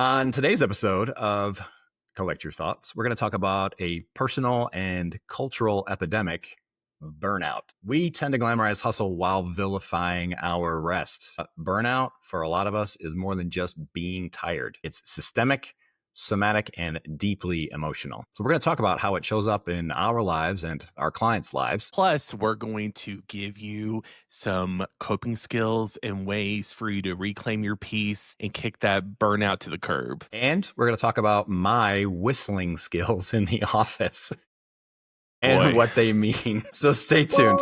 On today's episode of Collect Your Thoughts, we're going to talk about a personal and cultural epidemic, burnout. We tend to glamorize hustle while vilifying our rest. Burnout, for a lot of us, is more than just being tired. It's systemic, somatic, and deeply emotional. So we're going to talk about how it shows up in our lives and our clients' lives. Plus, we're going to give you some coping skills and ways for you to reclaim your peace and kick that burnout to the curb. And we're going to talk about my whistling skills in the office and what they mean. So stay tuned.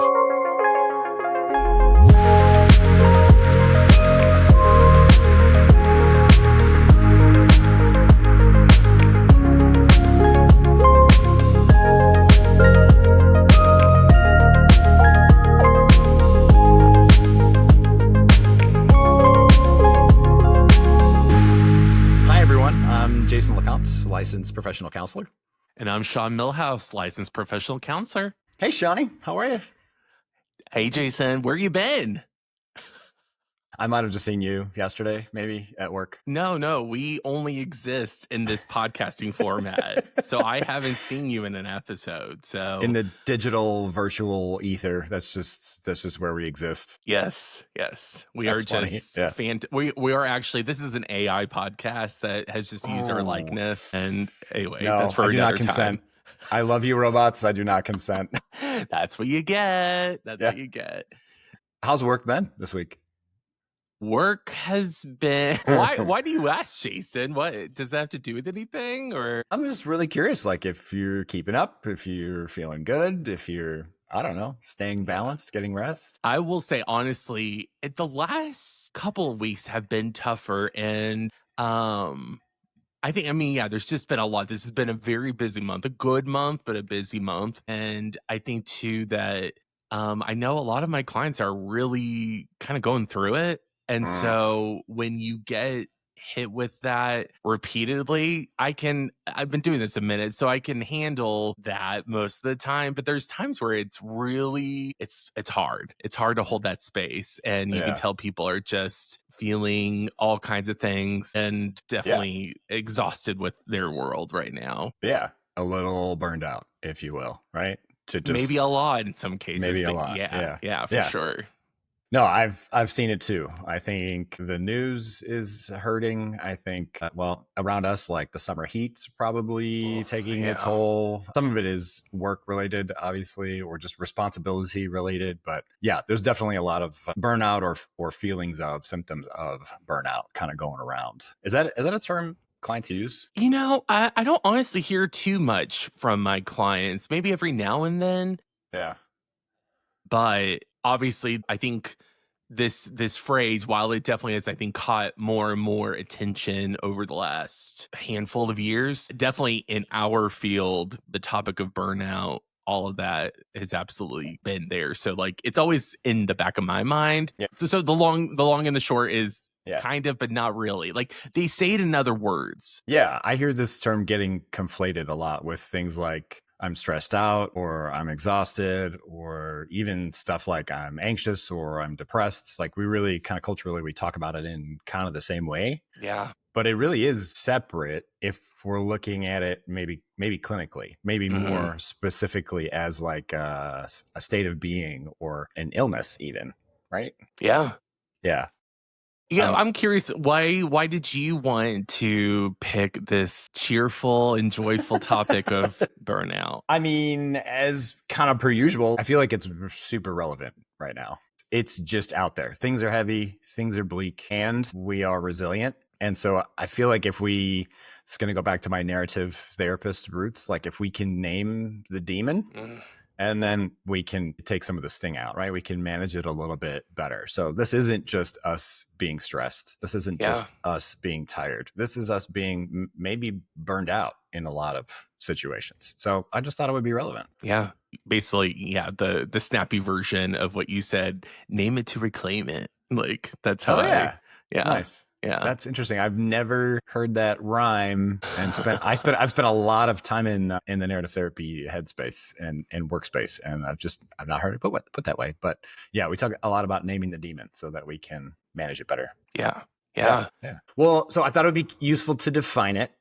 LeCompte, licensed professional counselor. And I'm Sean Millhouse, licensed professional counselor. Hey, Shawnee, how are you? Hey, Jason, where you been? I might have just seen you yesterday, maybe at work. No, we only exist in this podcasting format. So I haven't seen you in an episode. So in the digital virtual ether, that's just where we exist. Yes. We are just we are actually, this is an AI podcast that has just used our likeness. And anyway, that's for another time. I love you, robots. I do not consent. That's what you get. What you get. How's work been this week? Work has been why do you ask, Jason? What does that have to do with anything? Or I'm just really curious, like if you're keeping up, if you're feeling good, if you're, I don't know, staying balanced, getting rest. I will say honestly, the last couple of weeks have been tougher, and there's just been a lot. This has been a very busy month, a good month, but a busy month. And I think too that I know a lot of my clients are really kind of going through it. And so when you get hit with that repeatedly, I've been doing this a minute, so I can handle that most of the time. But there's times where it's really, it's hard. It's hard to hold that space. And you can tell people are just feeling all kinds of things and definitely exhausted with their world right now. Yeah. A little burned out, if you will, right? Maybe a lot in some cases. Maybe a lot. Yeah, for sure. No, I've seen it too. I think the news is hurting. I think, around us, like the summer heat's probably taking its toll. Some of it is work related, obviously, or just responsibility related. But yeah, there's definitely a lot of burnout or feelings of symptoms of burnout kind of going around. Is that a term clients use? You know, I don't honestly hear too much from my clients, maybe every now and then. Yeah. But obviously, I think this phrase, while it definitely has, I think, caught more and more attention over the last handful of years, definitely in our field, the topic of burnout, all of that has absolutely been there. So like, it's always in the back of my mind. Yeah. So the long and the short is kind of, but not really. Like they say it in other words. Yeah, I hear this term getting conflated a lot with things like I'm stressed out or I'm exhausted or even stuff like I'm anxious or I'm depressed. It's like we really kind of culturally, we talk about it in kind of the same way. Yeah. But it really is separate if we're looking at it maybe clinically, maybe more specifically as like a state of being or an illness even, right? Yeah. Yeah. Yeah, I'm curious, why did you want to pick this cheerful and joyful topic of burnout? I mean, as kind of per usual, I feel like it's super relevant right now. It's just out there. Things are heavy, things are bleak, and we are resilient. And so I feel like it's going to go back to my narrative therapist roots, like if we can name the demon, and then we can take some of the sting out, right? We can manage it a little bit better. So this isn't just us being stressed. This isn't just us being tired. This is us being maybe burned out in a lot of situations. So I just thought it would be relevant. Yeah. Basically, the snappy version of what you said, name it to reclaim it. Like that's how Nice. Yeah, that's interesting. I've never heard that rhyme, and I've spent a lot of time in the narrative therapy headspace and workspace, and I've not heard it put that way. But yeah, we talk a lot about naming the demon so that we can manage it better. Yeah. Yeah. Yeah. Yeah. Well, so I thought it would be useful to define it.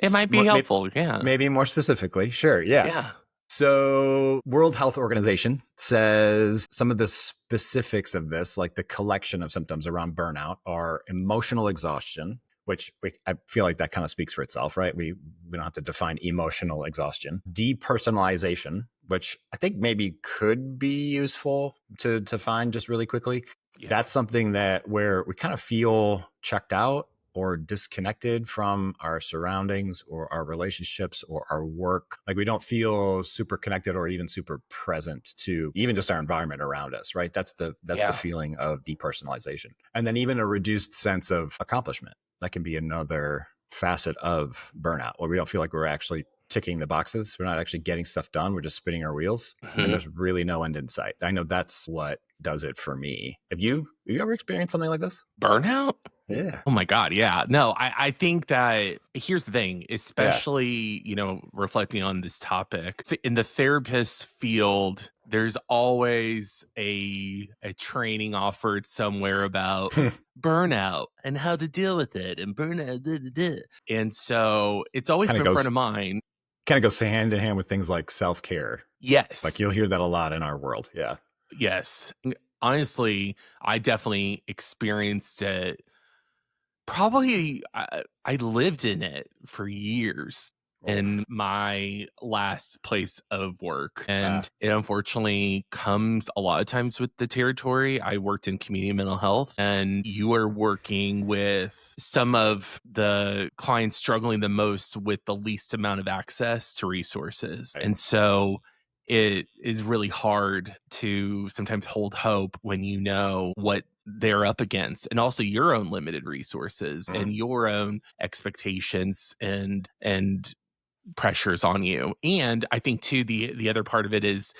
It might be helpful. Yeah. Maybe more specifically. Sure. Yeah. Yeah. So, World Health Organization says some of the specifics of this, like the collection of symptoms around burnout, are emotional exhaustion, which I feel like that kind of speaks for itself, right? We don't have to define emotional exhaustion. Depersonalization, which I think maybe could be useful to find just really quickly. Yeah. That's something that where we kind of feel checked out or disconnected from our surroundings or our relationships or our work. Like we don't feel super connected or even super present to even just our environment around us, right? That's the feeling of depersonalization. And then even a reduced sense of accomplishment. That can be another facet of burnout where we don't feel like we're actually ticking the boxes. We're not actually getting stuff done. We're just spinning our wheels. Mm-hmm. And there's really no end in sight. I know that's what does it for me. Have you ever experienced something like this? Burnout? Yeah. Oh my God. Yeah. No, I think that here's the thing, especially, reflecting on this topic in the therapist field, there's always a training offered somewhere about burnout and how to deal with it and burnout. And so it's always been front of mind. Kind of goes hand in hand with things like self-care. Yes. Like you'll hear that a lot in our world. Yeah. Yes. Honestly, I definitely experienced it. Probably, I lived in it for years in my last place of work. And it unfortunately comes a lot of times with the territory. I worked in community mental health, and you are working with some of the clients struggling the most with the least amount of access to resources. Right. And so it is really hard to sometimes hold hope when you know what they're up against, and also your own limited resources and your own expectations and pressures on you. And I think too, the other part of it is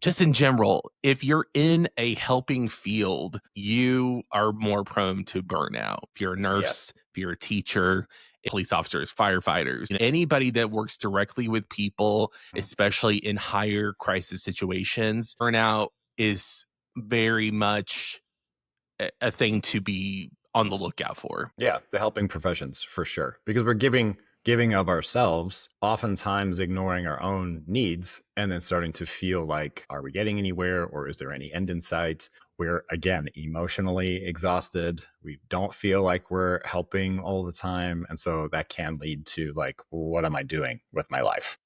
just in general, if you're in a helping field, you are more prone to burnout. If you're a nurse, if you're a teacher, police officers, firefighters, anybody that works directly with people, especially in higher crisis situations, burnout is very much a thing to be on the lookout for. Yeah, the helping professions for sure, because we're giving of ourselves, oftentimes ignoring our own needs, and then starting to feel like, are we getting anywhere, or is there any end in sight? We're again emotionally exhausted. We don't feel like we're helping all the time, and so that can lead to like, what am I doing with my life?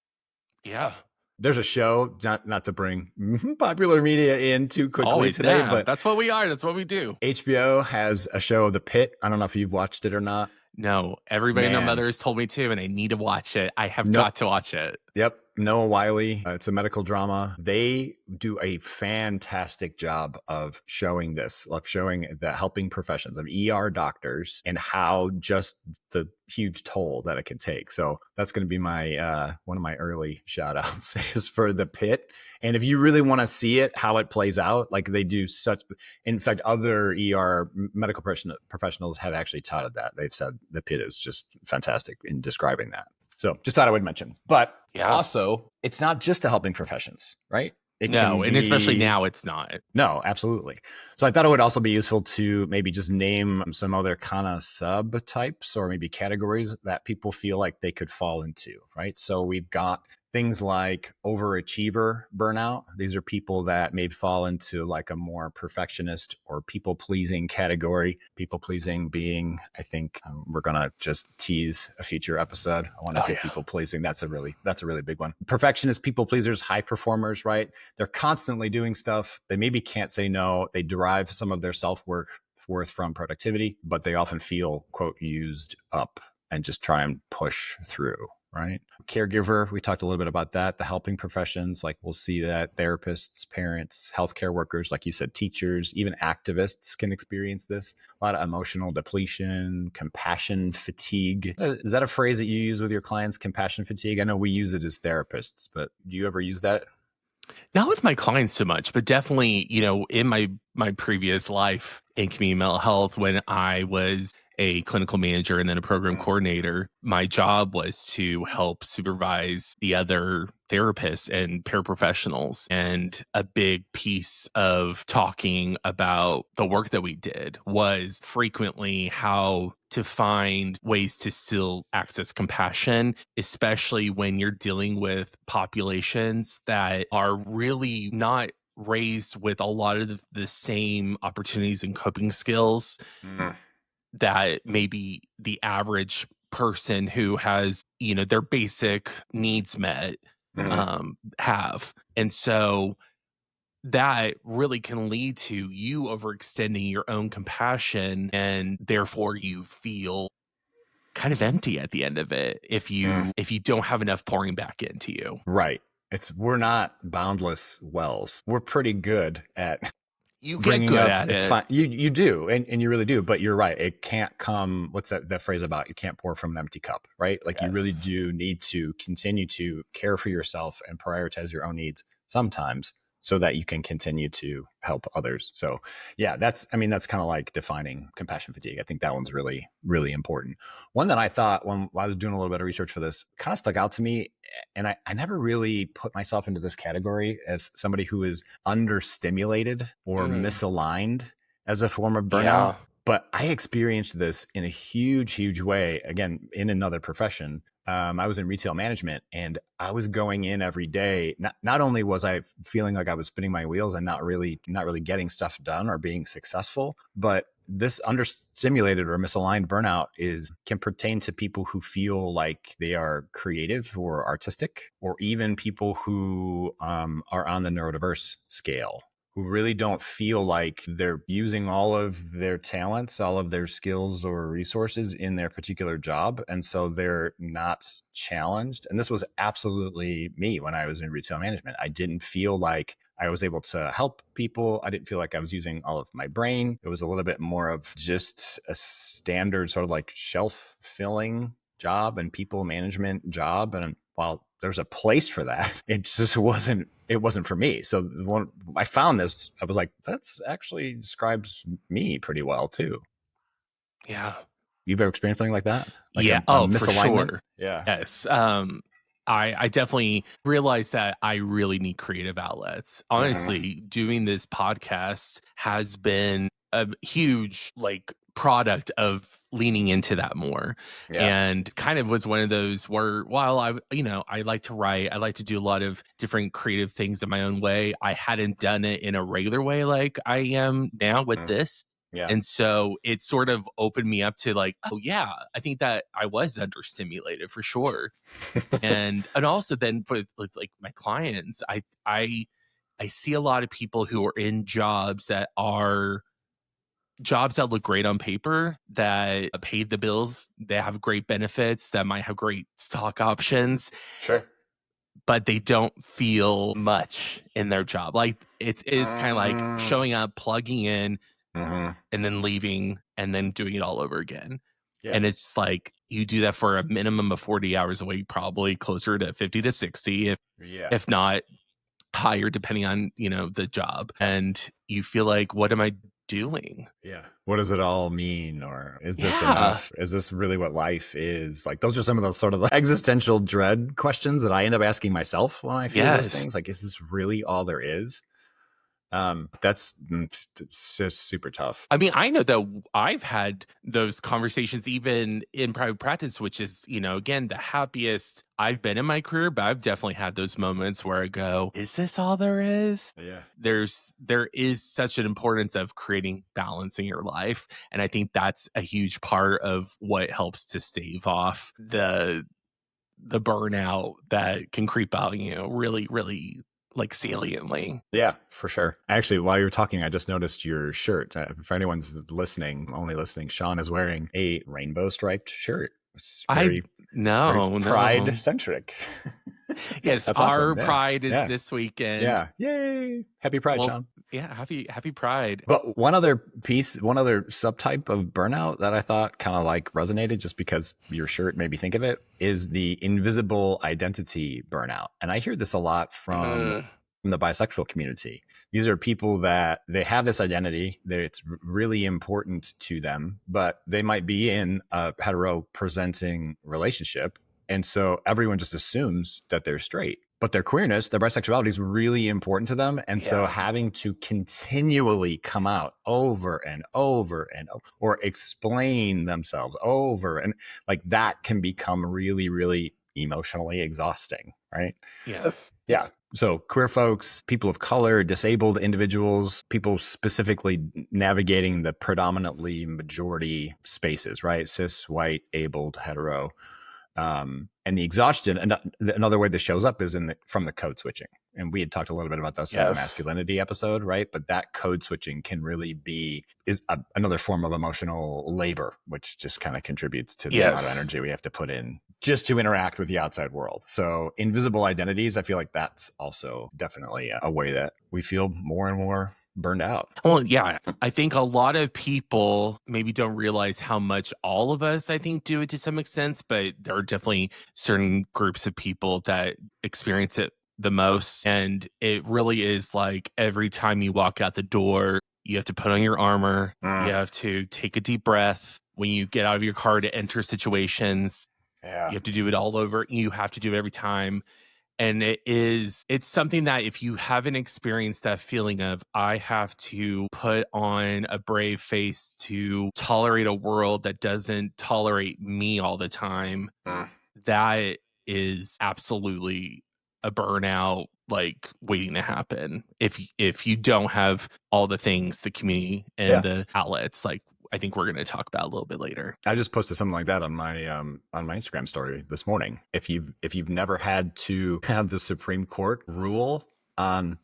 Yeah. There's a show, not to bring popular media in too quickly Always, today, yeah, but that's what we are. That's what we do. HBO has a show, The Pit. I don't know if you've watched it or not. No, everybody and their mother has told me to, and I need to watch it. I have got to watch it. Yep. Noah Wiley. It's a medical drama. They do a fantastic job of showing this, of showing the helping professions of ER doctors and how just the huge toll that it can take. So that's going to be my one of my early shout outs is for The Pit. And if you really want to see it, how it plays out, like they do such, in fact, other ER medical professionals have actually touted that. They've said The Pit is just fantastic in describing that. So just thought I would mention, but also it's not just the helping professions, right? And especially now it's not. No, absolutely. So I thought it would also be useful to maybe just name some other kind of subtypes or maybe categories that people feel like they could fall into, right? So we've got things like overachiever burnout. These are people that may fall into like a more perfectionist or people-pleasing category. People-pleasing being, I think we're going to just tease a future episode. I want to do people-pleasing. That's a really big one. Perfectionist, people-pleasers, high performers, right? They're constantly doing stuff. They maybe can't say no. They derive some of their self-worth from productivity, but they often feel, quote, used up and just try and push through. Right. Caregiver, we talked a little bit about that. The helping professions, like we'll see that therapists, parents, healthcare workers, like you said, teachers, even activists can experience this. A lot of emotional depletion, compassion fatigue. Is that a phrase that you use with your clients, compassion fatigue? I know we use it as therapists, but do you ever use that? Not with my clients so much, but definitely, in my previous life in community mental health, when I was a clinical manager and then a program coordinator, my job was to help supervise the other therapists and paraprofessionals. And a big piece of talking about the work that we did was frequently how to find ways to still access compassion, especially when you're dealing with populations that are really not raised with a lot of the same opportunities and coping skills that maybe the average person who has, their basic needs met have. And so that really can lead to you overextending your own compassion, and therefore you feel kind of empty at the end of it if you don't have enough pouring back into you. Right. We're not boundless wells. We're pretty good at You get bringing good up at it. you do, and you really do, but you're right. It can't come, what's that phrase about, you can't pour from an empty cup, right? Like you really do need to continue to care for yourself and prioritize your own needs sometimes so that you can continue to help others. So yeah, that's kind of like defining compassion fatigue. I think that one's really, really important. One that I thought when I was doing a little bit of research for this kind of stuck out to me, and I never really put myself into this category as somebody who is understimulated or misaligned as a form of burnout. Yeah. But I experienced this in a huge, huge way, again, in another profession. I was in retail management, and I was going in every day. Not only was I feeling like I was spinning my wheels and not really getting stuff done or being successful, but this understimulated or misaligned burnout can pertain to people who feel like they are creative or artistic, or even people who are on the neurodiverse scale, who really don't feel like they're using all of their talents, all of their skills or resources in their particular job. And so they're not challenged. And this was absolutely me when I was in retail management. I didn't feel like I was able to help people. I didn't feel like I was using all of my brain. It was a little bit more of just a standard sort of like shelf filling job and people management job. And while there's a place for that, it just wasn't for me. So when I found this, I was like, that's actually describes me pretty well too. Yeah. You've ever experienced something like that? Like Yeah. a For misalignment? sure. Yeah. Yes. I definitely realized that I really need creative outlets. Honestly, doing this podcast has been a huge product of leaning into that more. Yeah. And kind of was one of those where while I like to write, I like to do a lot of different creative things in my own way. I hadn't done it in a regular way like I am now with this. Yeah. And so it sort of opened me up to like, oh yeah, I think that I was understimulated for sure. And also then with like my clients, I see a lot of people who are in jobs that look great on paper, that paid the bills, they have great benefits, that might have great stock options, Sure. but they don't feel much in their job. Like it is kind of like showing up, plugging in, and then leaving, and then doing it all over again. Yeah. And it's like you do that for a minimum of 40 hours a week, probably closer to 50 to 60, if not higher, depending on, the job. And you feel like, what am I doing? Yeah. What does it all mean? Or is this enough? Is this really what life is? Like, those are some of the sort of existential dread questions that I end up asking myself when I feel those things. Like, is this really all there is? That's just super tough. I mean, I know that I've had those conversations even in private practice, which is, again, the happiest I've been in my career, but I've definitely had those moments where I go, is this all there is? Yeah. There is such an importance of creating balance in your life. And I think that's a huge part of what helps to stave off the burnout that can creep out, really, really like saliently. Yeah, for sure. Actually, while you were talking, I just noticed your shirt. For anyone's only listening, Sean is wearing a rainbow striped shirt. It's very pride centric. Yes, That's our awesome. pride is this weekend. Yeah. Yay. Happy Pride, Sean. Yeah, happy Pride. But one other subtype of burnout that I thought kind of like resonated, just because your shirt made me think of it, is the invisible identity burnout. And I hear this a lot from from the bisexual community. These are people that they have this identity that it's really important to them, but they might be in a hetero presenting relationship. And so everyone just assumes that they're straight, but their queerness, their bisexuality is really important to them. And so having to continually come out over and over and over, or explain themselves over, and like that can become really, really emotionally exhausting, right? Yes. Yeah. So queer folks, people of color, disabled individuals, people specifically navigating the predominantly majority spaces, right? Cis, white, abled, hetero. And the exhaustion, and another way this shows up is from the code switching. And we had talked a little bit about this in the masculinity episode, right? But that code switching can really is another form of emotional labor, which just kind of contributes to the amount of energy we have to put in just to interact with the outside world. So invisible identities, I feel like that's also definitely a way that we feel more and more burned out. Well, yeah, I think a lot of people maybe don't realize how much all of us, I think, do it to some extent, but there are definitely certain groups of people that experience it the most. And it really is like every time you walk out the door, you have to put on your armor, you have to take a deep breath. When you get out of your car to enter situations, you have to do it all over. You have to do it every time. And it's something that if you haven't experienced that feeling of, I have to put on a brave face to tolerate a world that doesn't tolerate me all the time, that is absolutely a burnout like waiting to happen. If you don't have all the things, the community and the outlets, like I think we're going to talk about a little bit later. I just posted something like that on my Instagram story this morning. If you've never had to have the Supreme Court rule on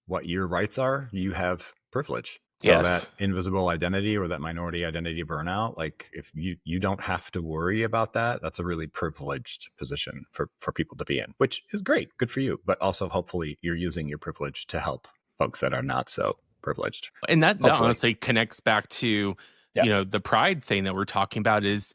what your rights are, you have privilege. So that invisible identity or that minority identity burnout, like if you don't have to worry about that, that's a really privileged position for people to be in, which is great. Good for you. But also hopefully you're using your privilege to help folks that are not so privileged. And that honestly connects back to, the pride thing that we're talking about is,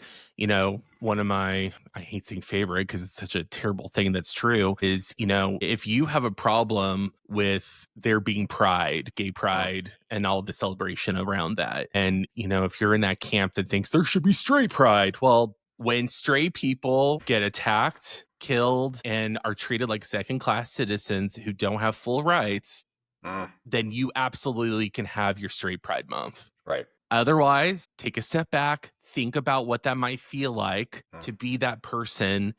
one of my, I hate saying favorite because it's such a terrible thing that's true, is, if you have a problem with there being pride, gay pride, and all the celebration around that, and, if you're in that camp that thinks there should be straight pride, well, when straight people get attacked, killed, and are treated like second-class citizens who don't have full rights, then you absolutely can have your straight pride month. Right. Otherwise, take a step back, think about what that might feel like to be that person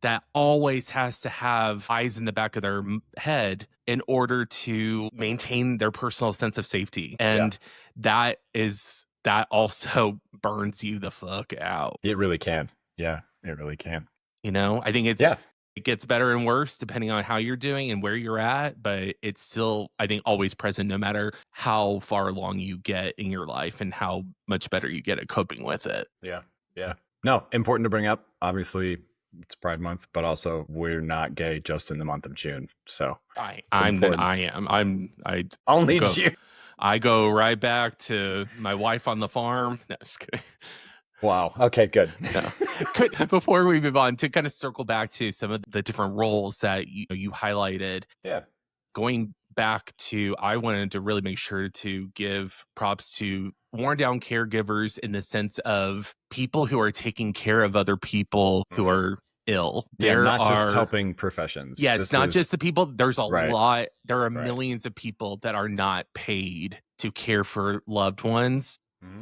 that always has to have eyes in the back of their head in order to maintain their personal sense of safety. And that also burns you the fuck out. It really can. Yeah, it really can. I think it gets better and worse depending on how you're doing and where you're at, but it's still, I think, always present no matter how far along you get in your life and how much better you get at coping with it. Yeah. Yeah. No, important to bring up. Obviously, it's Pride Month, but also we're not gay just in the month of June. So only June. I go right back to my wife on the farm. No, just kidding. Wow. Okay, good. Before we move on, to kind of circle back to some of the different roles that you highlighted. Yeah. Going back to, I wanted to really make sure to give props to worn down caregivers in the sense of people who are taking care of other people who are ill. Just helping professions. Yeah, it's not just the people. There's a lot. There are millions of people that are not paid to care for loved ones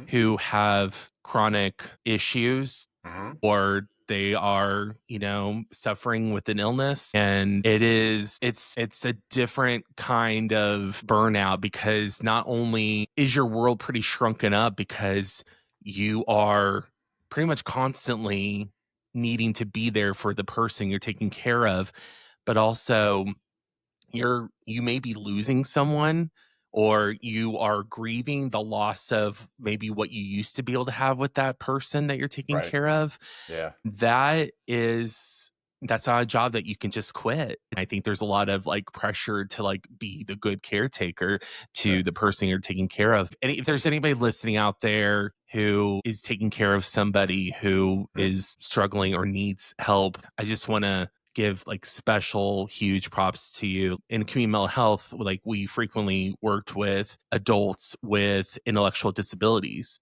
who have chronic issues or they are, suffering with an illness. And it's a different kind of burnout because not only is your world pretty shrunken up because you are pretty much constantly needing to be there for the person you're taking care of, but also you may be losing someone or you are grieving the loss of maybe what you used to be able to have with that person that you're taking care of. Yeah. That's not a job that you can just quit. I think there's a lot of like pressure to like be the good caretaker to the person you're taking care of. And if there's anybody listening out there who is taking care of somebody who is struggling or needs help, I just want to give like special huge props to you. In community mental health, like we frequently worked with adults with intellectual disabilities.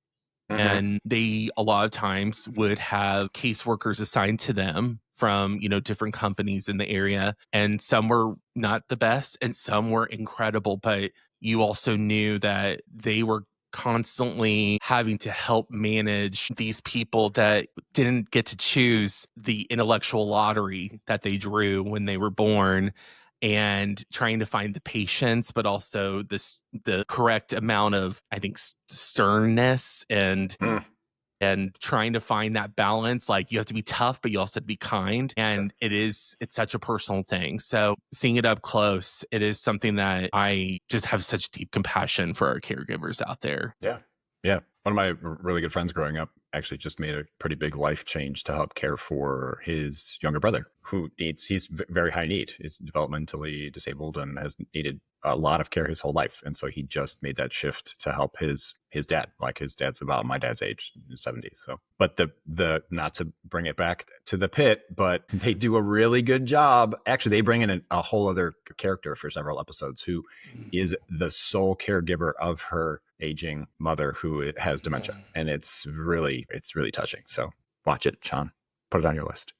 Mm-hmm. And they a lot of times would have caseworkers assigned to them from, different companies in the area. And some were not the best and some were incredible. But you also knew that they were constantly having to help manage these people that didn't get to choose the intellectual lottery that they drew when they were born, and trying to find the patience, but also the correct amount of, I think, sternness Mm, and trying to find that balance. Like, you have to be tough, but you also have to be kind. sure. And it's such a personal thing. So seeing it up close, it is something that I just have such deep compassion for our caregivers out there. Yeah. Yeah. One of my really good friends growing up actually just made a pretty big life change to help care for his younger brother he's very high need. He's developmentally disabled and has needed a lot of care his whole life. And so he just made that shift to help his dad. Like, his dad's about my dad's age, in his 70s. So, but the not to bring it back to the pit, but they do a really good job. Actually, they bring in a whole other character for several episodes who is the sole caregiver of her aging mother who has dementia. And it's really touching. So watch it, Sean. Put it on your list.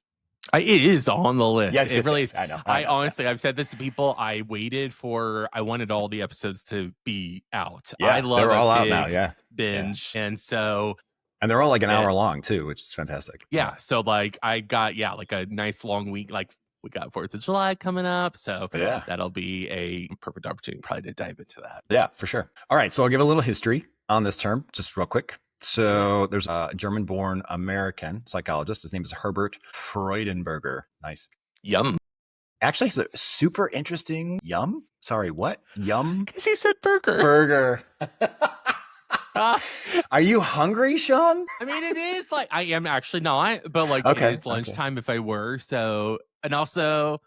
It is on the list. Yes, It really yes, is. I know. I honestly, I've said this to people. I wanted all the episodes to be out. I Yeah, love they're a all out now. big Yeah. binge. And so, And they're all like an hour long too, which is fantastic. yeah. So like I got, like a nice long week. Like, we got 4th of July coming up. So Yeah. that'll be a perfect opportunity probably to dive into that. Yeah, for sure. All right. So I'll give a little history on this term, just real quick. So there's a German-born American psychologist. His name is Herbert Freudenberger. Nice. Yum. Actually, it's a super interesting yum. Sorry, what? Yum? Because he said burger. Burger. Are you hungry, Sean? I mean, it is like, I am actually not, but like it is lunchtime if I were. So, and also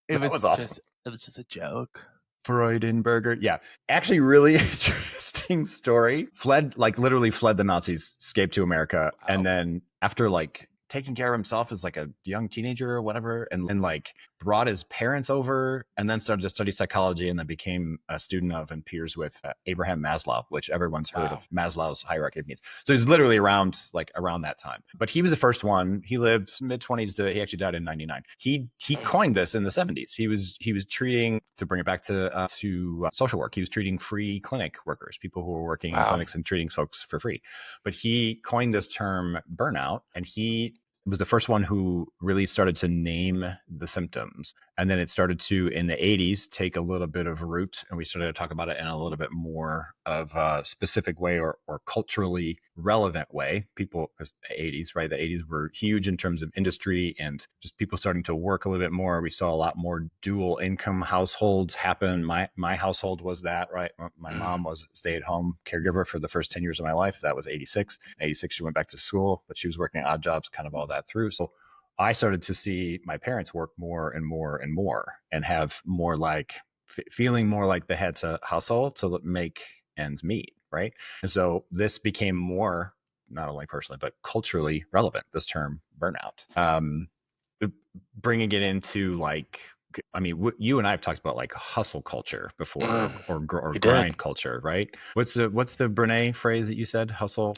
it was awesome. it was just a joke. Freudenberger. Yeah. Actually, really interesting story. Literally fled the Nazis, escaped to America. Wow. And then after taking care of himself as like a young teenager or whatever, and like brought his parents over, and then started to study psychology, and then became a student of and peers with Abraham Maslow, which everyone's heard of, Maslow's hierarchy of needs. So he's literally around that time. But he was the first one. He lived mid-20s he actually died in 99. He coined this in the 70s. He was treating, to bring it back to social work, he was treating free clinic workers, people who were working in clinics and treating folks for free. But he coined this term burnout, and he was the first one who really started to name the symptoms. And then it started to, in the 80s, take a little bit of root, and we started to talk about it in a little bit more of a specific way or culturally relevant way. People, because the 80s, right? The 80s were huge in terms of industry and just people starting to work a little bit more. We saw a lot more dual income households happen. My household was that, right? My mom was a stay-at-home caregiver for the first 10 years of my life. That was 86. 86, she went back to school, but she was working odd jobs, kind of all that through. So I started to see my parents work more and more and more, and have more like feeling more like they had to hustle to make ends meet, right? And so this became more, not only personally but culturally relevant, this term burnout. Bringing it into you and I have talked about like hustle culture before, or grind culture, right? What's the Brene phrase that you said? Hustling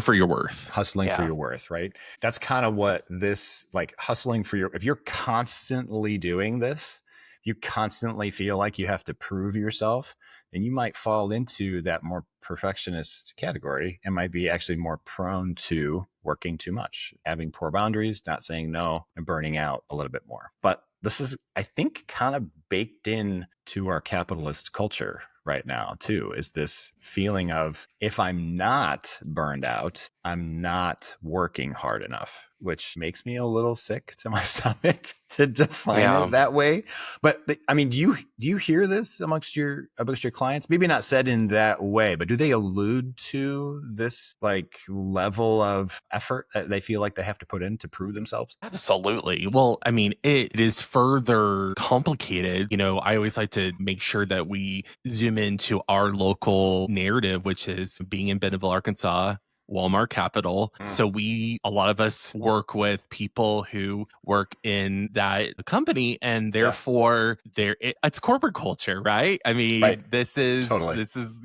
for your worth. Hustling for your worth, right? That's kind of what this, like, hustling for if you're constantly doing this, you constantly feel like you have to prove yourself, then you might fall into that more perfectionist category and might be actually more prone to working too much, having poor boundaries, not saying no, and burning out a little bit more. But this is, I think, kind of baked in to our capitalist culture right now too, is this feeling of, if I'm not burned out, I'm not working hard enough, which makes me a little sick to my stomach to define it that way. But I mean, do you hear this amongst your clients? Maybe not said in that way, but do they allude to this like level of effort that they feel like they have to put in to prove themselves? Absolutely. Well, I mean, it is further complicated. I always like to make sure that we zoom into our local narrative, which is being in Bentonville, Arkansas. Walmart Capital. So a lot of us work with people who work in that company, and therefore it's corporate culture, right? I Right. mean, Totally. this is,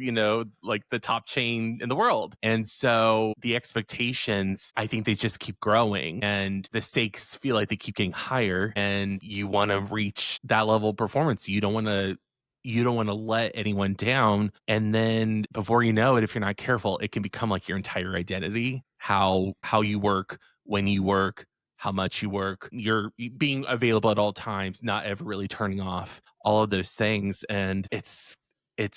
like the top chain in the world. And so the expectations, I think they just keep growing, and the stakes feel like they keep getting higher, and you want to reach that level of performance. You don't want to let anyone down. And then before you know it, if you're not careful, it can become like your entire identity, how you work, when you work, how much you work, you're being available at all times, not ever really turning off, all of those things. And it's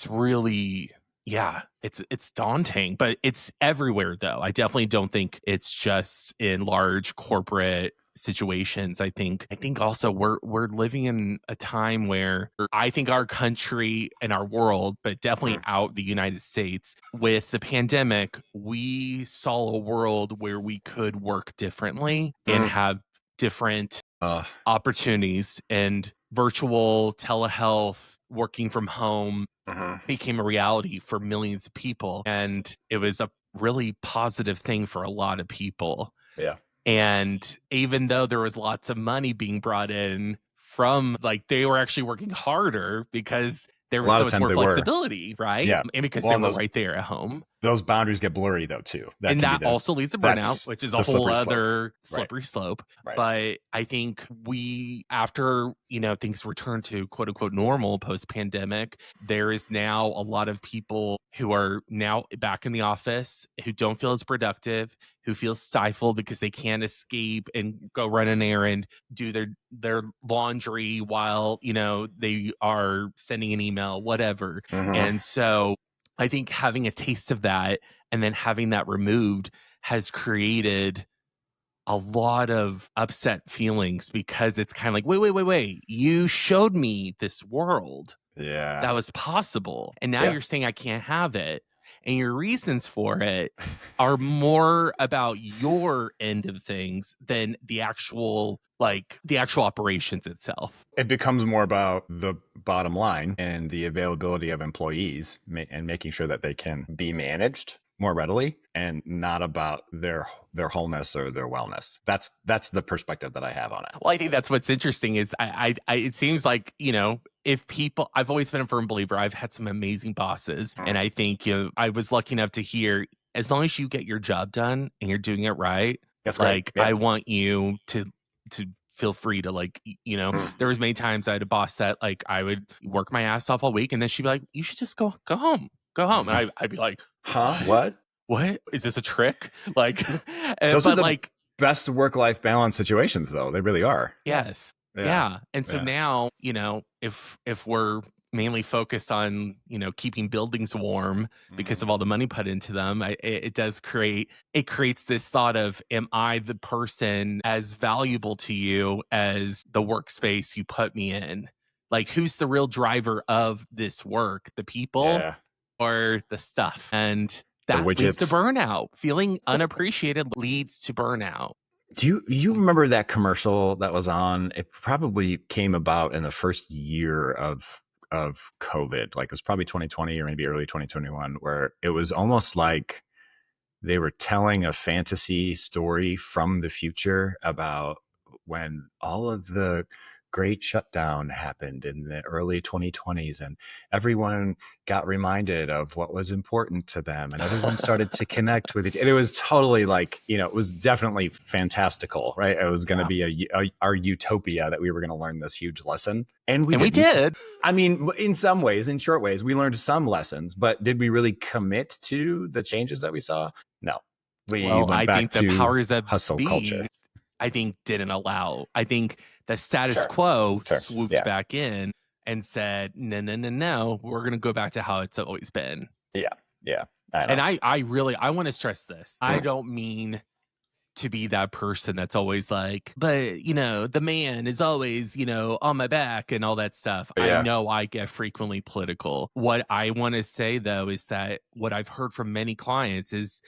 really, yeah, it's daunting, but it's everywhere though. I definitely don't think it's just in large corporate situations. I think also we're living in a time where I think our country and our world, but definitely out the United States, with the pandemic, we saw a world where we could work differently and have different opportunities, and virtual telehealth, working from home became a reality for millions of people. And it was a really positive thing for a lot of people. Yeah. And even though there was lots of money being brought in from, like, they were actually working harder because there A was lot so of much times more they were. flexibility, right? Yeah. And because Well, they and were right there at home. those boundaries get blurry though too. That And can be that also leads to burnout, that's which is a the whole slippery slope. other Right. slippery slope. Right. But I think after, things return to quote unquote normal post pandemic, there is now a lot of people who are now back in the office who don't feel as productive, who feel stifled because they can't escape and go run an errand, do their laundry while, they are sending an email, whatever. And so I think having a taste of that and then having that removed has created a lot of upset feelings, because it's kind of like, wait, you showed me this world Yeah. that was possible, and now you're saying I can't have it, and your reasons for it are more about your end of things than the actual operations itself. It becomes more about the bottom line and the availability of employees and making sure that they can be managed more readily, and not about their wholeness or their wellness. That's the perspective that I have on it. Well, I think that's what's interesting is it seems like, if people, I've always been a firm believer. I've had some amazing bosses, and I think, I was lucky enough to hear, as long as you get your job done and you're doing it right, That's great. like, I want you to feel free to, like, there was many times I had a boss that, like, I would work my ass off all week, and then she'd be like, you should just go home, and I'd be like, Huh? What? Is this a trick? Like, Those are but the like, best work-life balance situations though. They really are. yes. Yeah. And so Yeah. now, if we're mainly focused on, keeping buildings warm because of all the money put into them, it does creates this thought of, am I the person as valuable to you as the workspace you put me in? Like, who's the real driver of this work? The people or the stuff? And The that leads to widgets. burnout. Feeling unappreciated leads to burnout. Do you remember that commercial that was on? It probably came about in the first year of COVID. Like, it was probably 2020 or maybe early 2021, where it was almost like they were telling a fantasy story from the future about when all of the great shutdown happened in the early 2020s, and everyone got reminded of what was important to them, and everyone started to connect with it. And it was totally like, it was definitely fantastical, right? It was going to be our utopia, that we were going to learn this huge lesson. And we did. I mean, in some ways, in short ways, we learned some lessons, but did we really commit to the changes that we saw? No. We went back think the to powers that hustle be, culture. I think, didn't allow. I think the status quo swooped back in and said, no, we're going to go back to how it's always been. Yeah. I know. And I want to stress this. I don't mean to be that person that's always like, but, the man is always, on my back and all that stuff. I know I get frequently political. What I want to say, though, is that what I've heard from many clients is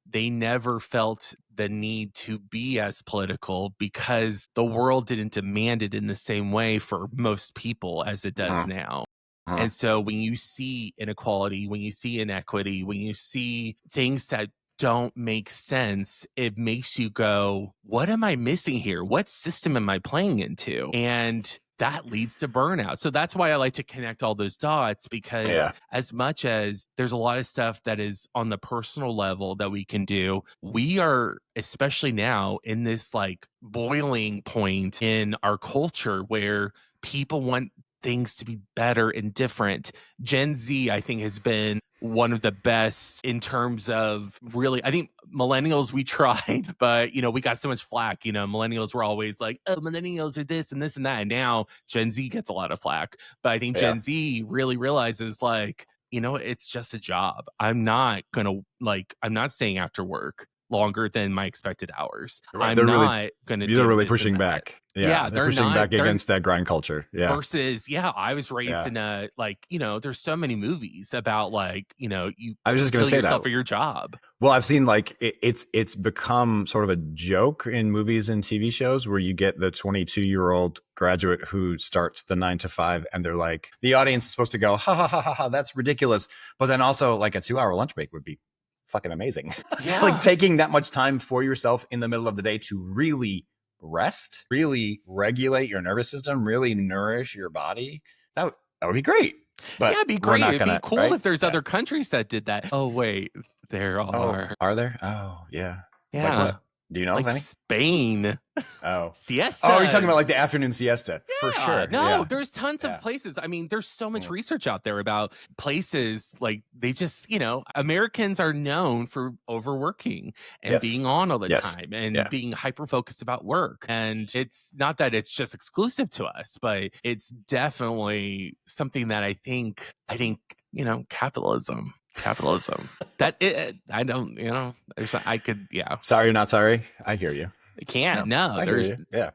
they never felt the need to be as political because the world didn't demand it in the same way for most people as it does now. And so when you see inequality, when you see inequity, when you see things that don't make sense, it makes you go, what am I missing here? What system am I playing into? And that leads to burnout. So that's why I like to connect all those dots, because Yeah. as much as there's a lot of stuff that is on the personal level that we can do, we are, especially now, in this like boiling point in our culture where people want things to be better and different. Gen Z, I think, has been one of the best in terms of really, I think millennials, we tried, but we got so much flack. Millennials were always like, oh, millennials are this and this and that. And now Gen Z gets a lot of flack. But I think Yeah. Gen Z really realizes like, it's just a job. I'm not staying after work longer than my expected hours. Right. I'm not going to These are do really this and pushing that. back. Yeah. Yeah, They're they're pushing not. back against that grind culture. Yeah. Versus, I was raised Yeah. in a there's so many movies about you I was just going kill to say yourself that. for your job. Well, I've seen like it's become sort of a joke in movies and TV shows where you get the 22-year-old graduate who starts the 9 to 5, and they're like, the audience is supposed to go, ha ha ha ha ha, that's ridiculous. But then also like a 2-hour lunch break would be fucking amazing. Yeah. Like taking that much time for yourself in the middle of the day to really rest, really regulate your nervous system, really nourish your body. That would be great. But it'd be we're great. not It'd be gonna, cool right? if there's Yeah. other countries that did that. Oh, wait, there Oh, are. are there? Oh, yeah. Like Yeah. what? Do you know of Like any? Spain. Oh. Siestas. Oh, you're talking about like the afternoon siesta. For Yeah, sure. no, Yeah. there's tons of Yeah. places. I mean, there's so much Mm. research out there about places like they just, Americans are known for overworking and Yes. being on all the Yes. time and Yeah. being hyper focused about work. And it's not that it's just exclusive to us, but it's definitely something that I think, capitalism. That I don't, I could, yeah. Sorry you're not sorry. I hear you. I can't. No, I hear there's you. Yeah.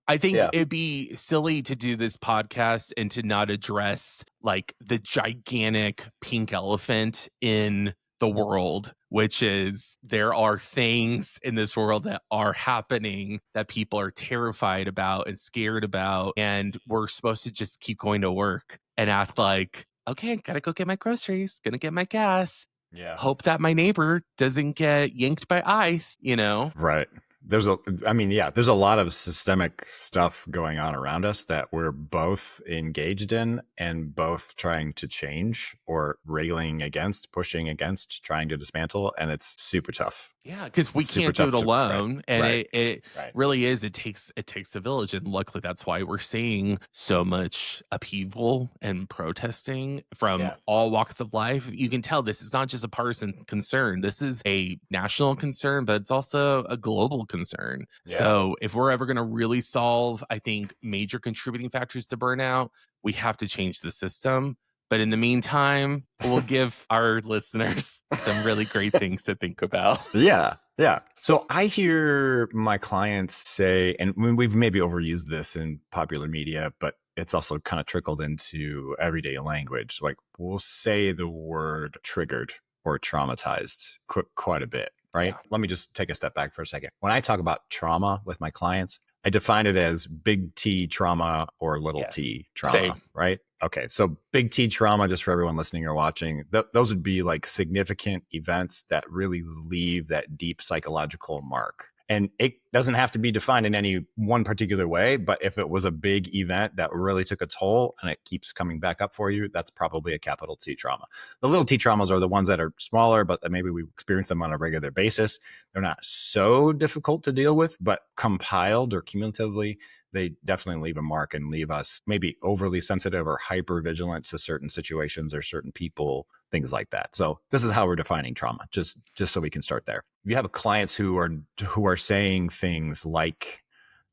I think Yeah. it'd be silly to do this podcast and to not address like the gigantic pink elephant in the world, which is there are things in this world that are happening that people are terrified about and scared about. And we're supposed to just keep going to work and act like, okay, gotta go get my groceries, gonna get my gas. Yeah. Hope that my neighbor doesn't get yanked by ice, Right. There's a lot of systemic stuff going on around us that we're both engaged in and both trying to change or railing against, pushing against, trying to dismantle. And it's super tough. Yeah, because we It's super can't do it tough to- alone, right, and right, it right. really is. It takes a village, and luckily that's why we're seeing so much upheaval and protesting from Yeah. all walks of life. You can tell this is not just a partisan concern. This is a national concern, but it's also a global concern. Yeah. So if we're ever going to really solve, I think, major contributing factors to burnout, we have to change the system. But in the meantime, we'll give our listeners some really great things to think about. Yeah. Yeah. So I hear my clients say, and we've maybe overused this in popular media, but it's also kind of trickled into everyday language. Like we'll say the word triggered or traumatized quite a bit, right? Yeah. Let me just take a step back for a second. When I talk about trauma with my clients, I define it as big T trauma or little T trauma, Same. right? Okay, so big T trauma, just for everyone listening or watching, those would be like significant events that really leave that deep psychological mark. And it doesn't have to be defined in any one particular way, but if it was a big event that really took a toll and it keeps coming back up for you, that's probably a capital T trauma. The little T traumas are the ones that are smaller, but maybe we experience them on a regular basis. They're not so difficult to deal with, but compiled or cumulatively, they definitely leave a mark and leave us maybe overly sensitive or hyper vigilant to certain situations or certain people, things like that. So this is how we're defining trauma, just so we can start there. If you have clients who are saying things like,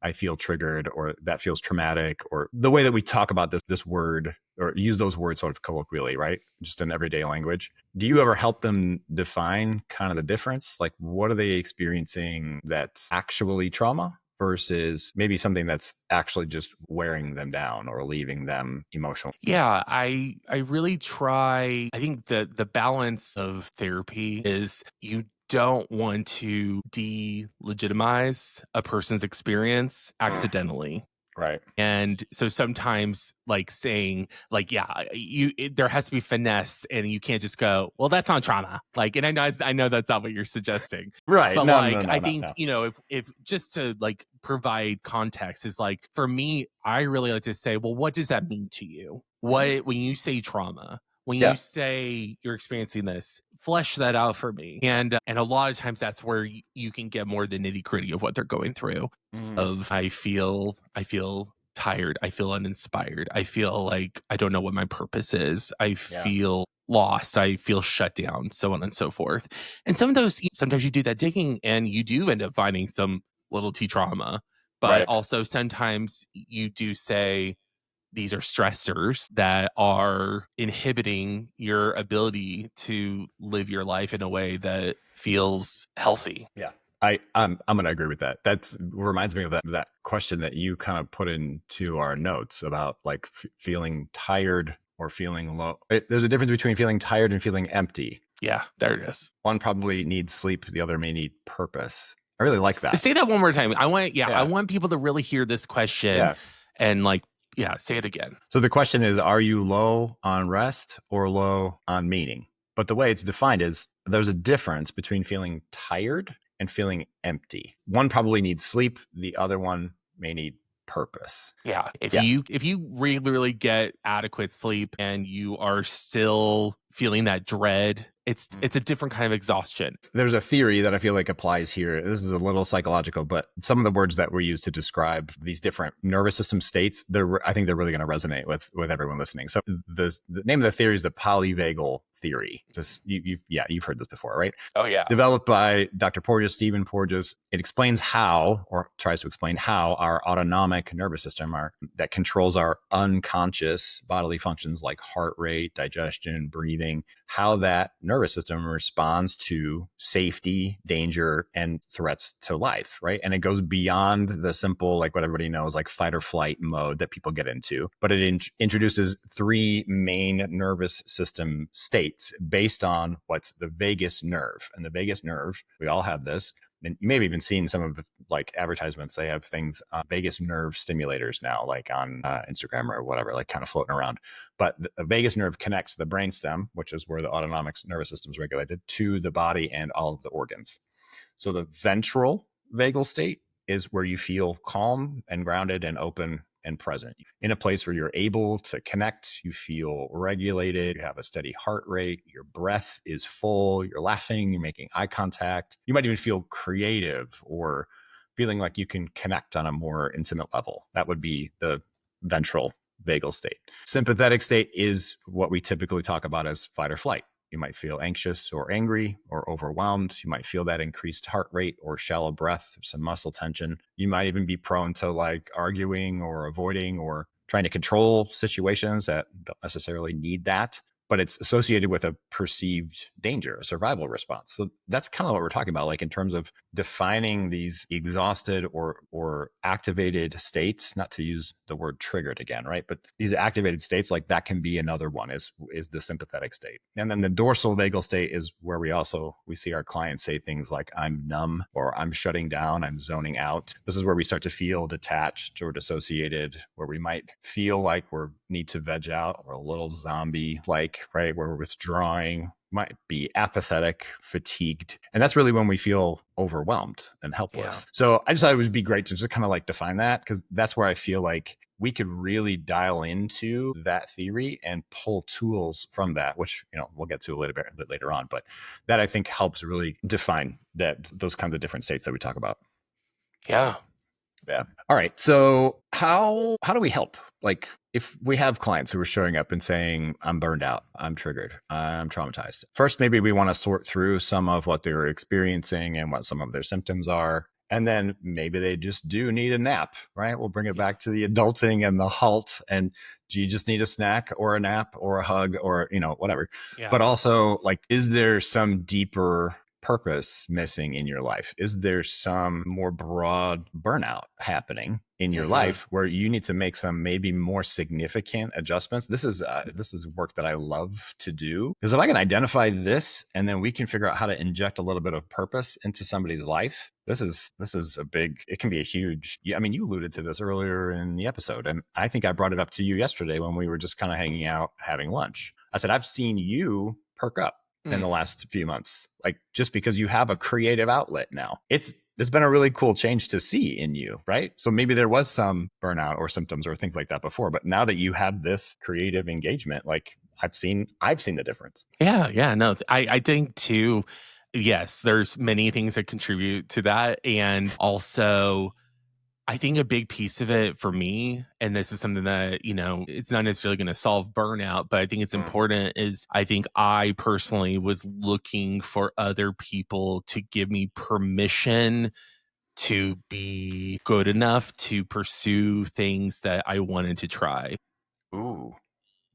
I feel triggered, or that feels traumatic, or the way that we talk about this word or use those words sort of colloquially, right? Just in everyday language. Do you ever help them define kind of the difference? Like what are they experiencing that's actually trauma versus maybe something that's actually just wearing them down or leaving them emotional? Yeah, I really try. I think the balance of therapy is you don't want to delegitimize a person's experience accidentally. Right. And so sometimes like saying like, yeah, there has to be finesse and you can't just go, well, that's not trauma. Like, and I know that's not what you're suggesting, Right. but No, no, like, no, I no, think, no. if just to like provide context is like, for me, I really like to say, well, what does that mean to you? What, when you say trauma, when you Yeah. say you're experiencing this, flesh that out for me. And a lot of times that's where you can get more the nitty gritty of what they're going through. Mm. Of I feel tired. I feel uninspired. I feel like I don't know what my purpose is. I Yeah. feel lost. I feel shut down, so on and so forth. And some of those, sometimes you do that digging and you do end up finding some little T trauma. But Right. also sometimes you do say these are stressors that are inhibiting your ability to live your life in a way that feels healthy. Yeah. I'm gonna agree with that. That's reminds me of that question that you kind of put into our notes about like feeling tired or feeling low. There's a difference between feeling tired and feeling empty. Yeah, there it is. One probably needs sleep, the other may need purpose. I really like that. Say that one more time. I Yeah. want people to really hear this question Yeah. and like, yeah, say it again. So the question is, are you low on rest or low on meaning? But the way it's defined is there's a difference between feeling tired and feeling empty. One probably needs sleep, the other one may need purpose. Yeah. Yeah. If you regularly get adequate sleep and you are still feeling that dread, it's a different kind of exhaustion. There's a theory that I feel like applies here. This is a little psychological, but some of the words that were used to describe these different nervous system states, I think they're really going to resonate with everyone listening. So the name of the theory is the polyvagal theory. Just you've heard this before, right? Oh yeah. Developed by Dr. Porges, Stephen Porges. It explains how, or tries to explain how, our autonomic nervous system, that controls our unconscious bodily functions like heart rate, digestion, breathing, how that nervous system responds to safety, danger, and threats to life, right? And it goes beyond the simple, like what everybody knows, like fight or flight mode that people get into, but it introduces three main nervous system states based on what's the vagus nerve. And the vagus nerve, we all have this. And you may have even seen some of like advertisements. They have things, vagus nerve stimulators now, like on Instagram or whatever, like kind of floating around. But the vagus nerve connects the brainstem, which is where the autonomic nervous system is regulated, to the body and all of the organs. So the ventral vagal state is where you feel calm and grounded and open and present in a place where you're able to connect. You feel regulated. You have a steady heart rate. Your breath is full. You're laughing. You're making eye contact. You might even feel creative or feeling like you can connect on a more intimate level. That would be the ventral vagal state. Sympathetic state is what we typically talk about as fight or flight. You might feel anxious or angry or overwhelmed. You might feel that increased heart rate or shallow breath, some muscle tension. You might even be prone to like arguing or avoiding or trying to control situations that don't necessarily need that, but it's associated with a perceived danger, a survival response. So that's kind of what we're talking about, like in terms of defining these exhausted or activated states, not to use the word triggered again, right? But these activated states, like that can be another one is the sympathetic state. And then the dorsal vagal state is where we see our clients say things like, I'm numb, or I'm shutting down, I'm zoning out. This is where we start to feel detached or dissociated, where we might feel like we need to veg out or a little zombie like, right? Where we're withdrawing, might be apathetic, fatigued. And that's really when we feel overwhelmed and helpless. Yeah. So I just thought it would be great to just kind of like define that, because that's where I feel like we could really dial into that theory and pull tools from that, which, we'll get to a little bit later on. But that I think helps really define those kinds of different states that we talk about. Yeah. Yeah. All right. So how do we help? Like if we have clients who are showing up and saying, I'm burned out, I'm triggered, I'm traumatized. First, maybe we want to sort through some of what they're experiencing and what some of their symptoms are. And then maybe they just do need a nap, right? We'll bring it back to the adulting and the halt. And do you just need a snack or a nap or a hug or, whatever. Yeah. But also, like, is there some deeper purpose missing in your life? Is there some more broad burnout happening in your life where you need to make some maybe more significant adjustments? This is work that I love to do, because if I can identify this and then we can figure out how to inject a little bit of purpose into somebody's life, this is a big, it can be a huge, I mean, you alluded to this earlier in the episode, and I think I brought it up to you yesterday when we were just kind of hanging out having lunch. I said, I've seen you perk up in the last few months, like just because you have a creative outlet now. It's been a really cool change to see in you, right? So maybe there was some burnout or symptoms or things like that before, but now that you have this creative engagement, like I've seen the difference. Yeah, no, I think too, yes, there's many things that contribute to that. And also, I think a big piece of it for me, and this is something that, it's not necessarily going to solve burnout, but I think it's important, is I think I personally was looking for other people to give me permission to be good enough to pursue things that I wanted to try. Ooh,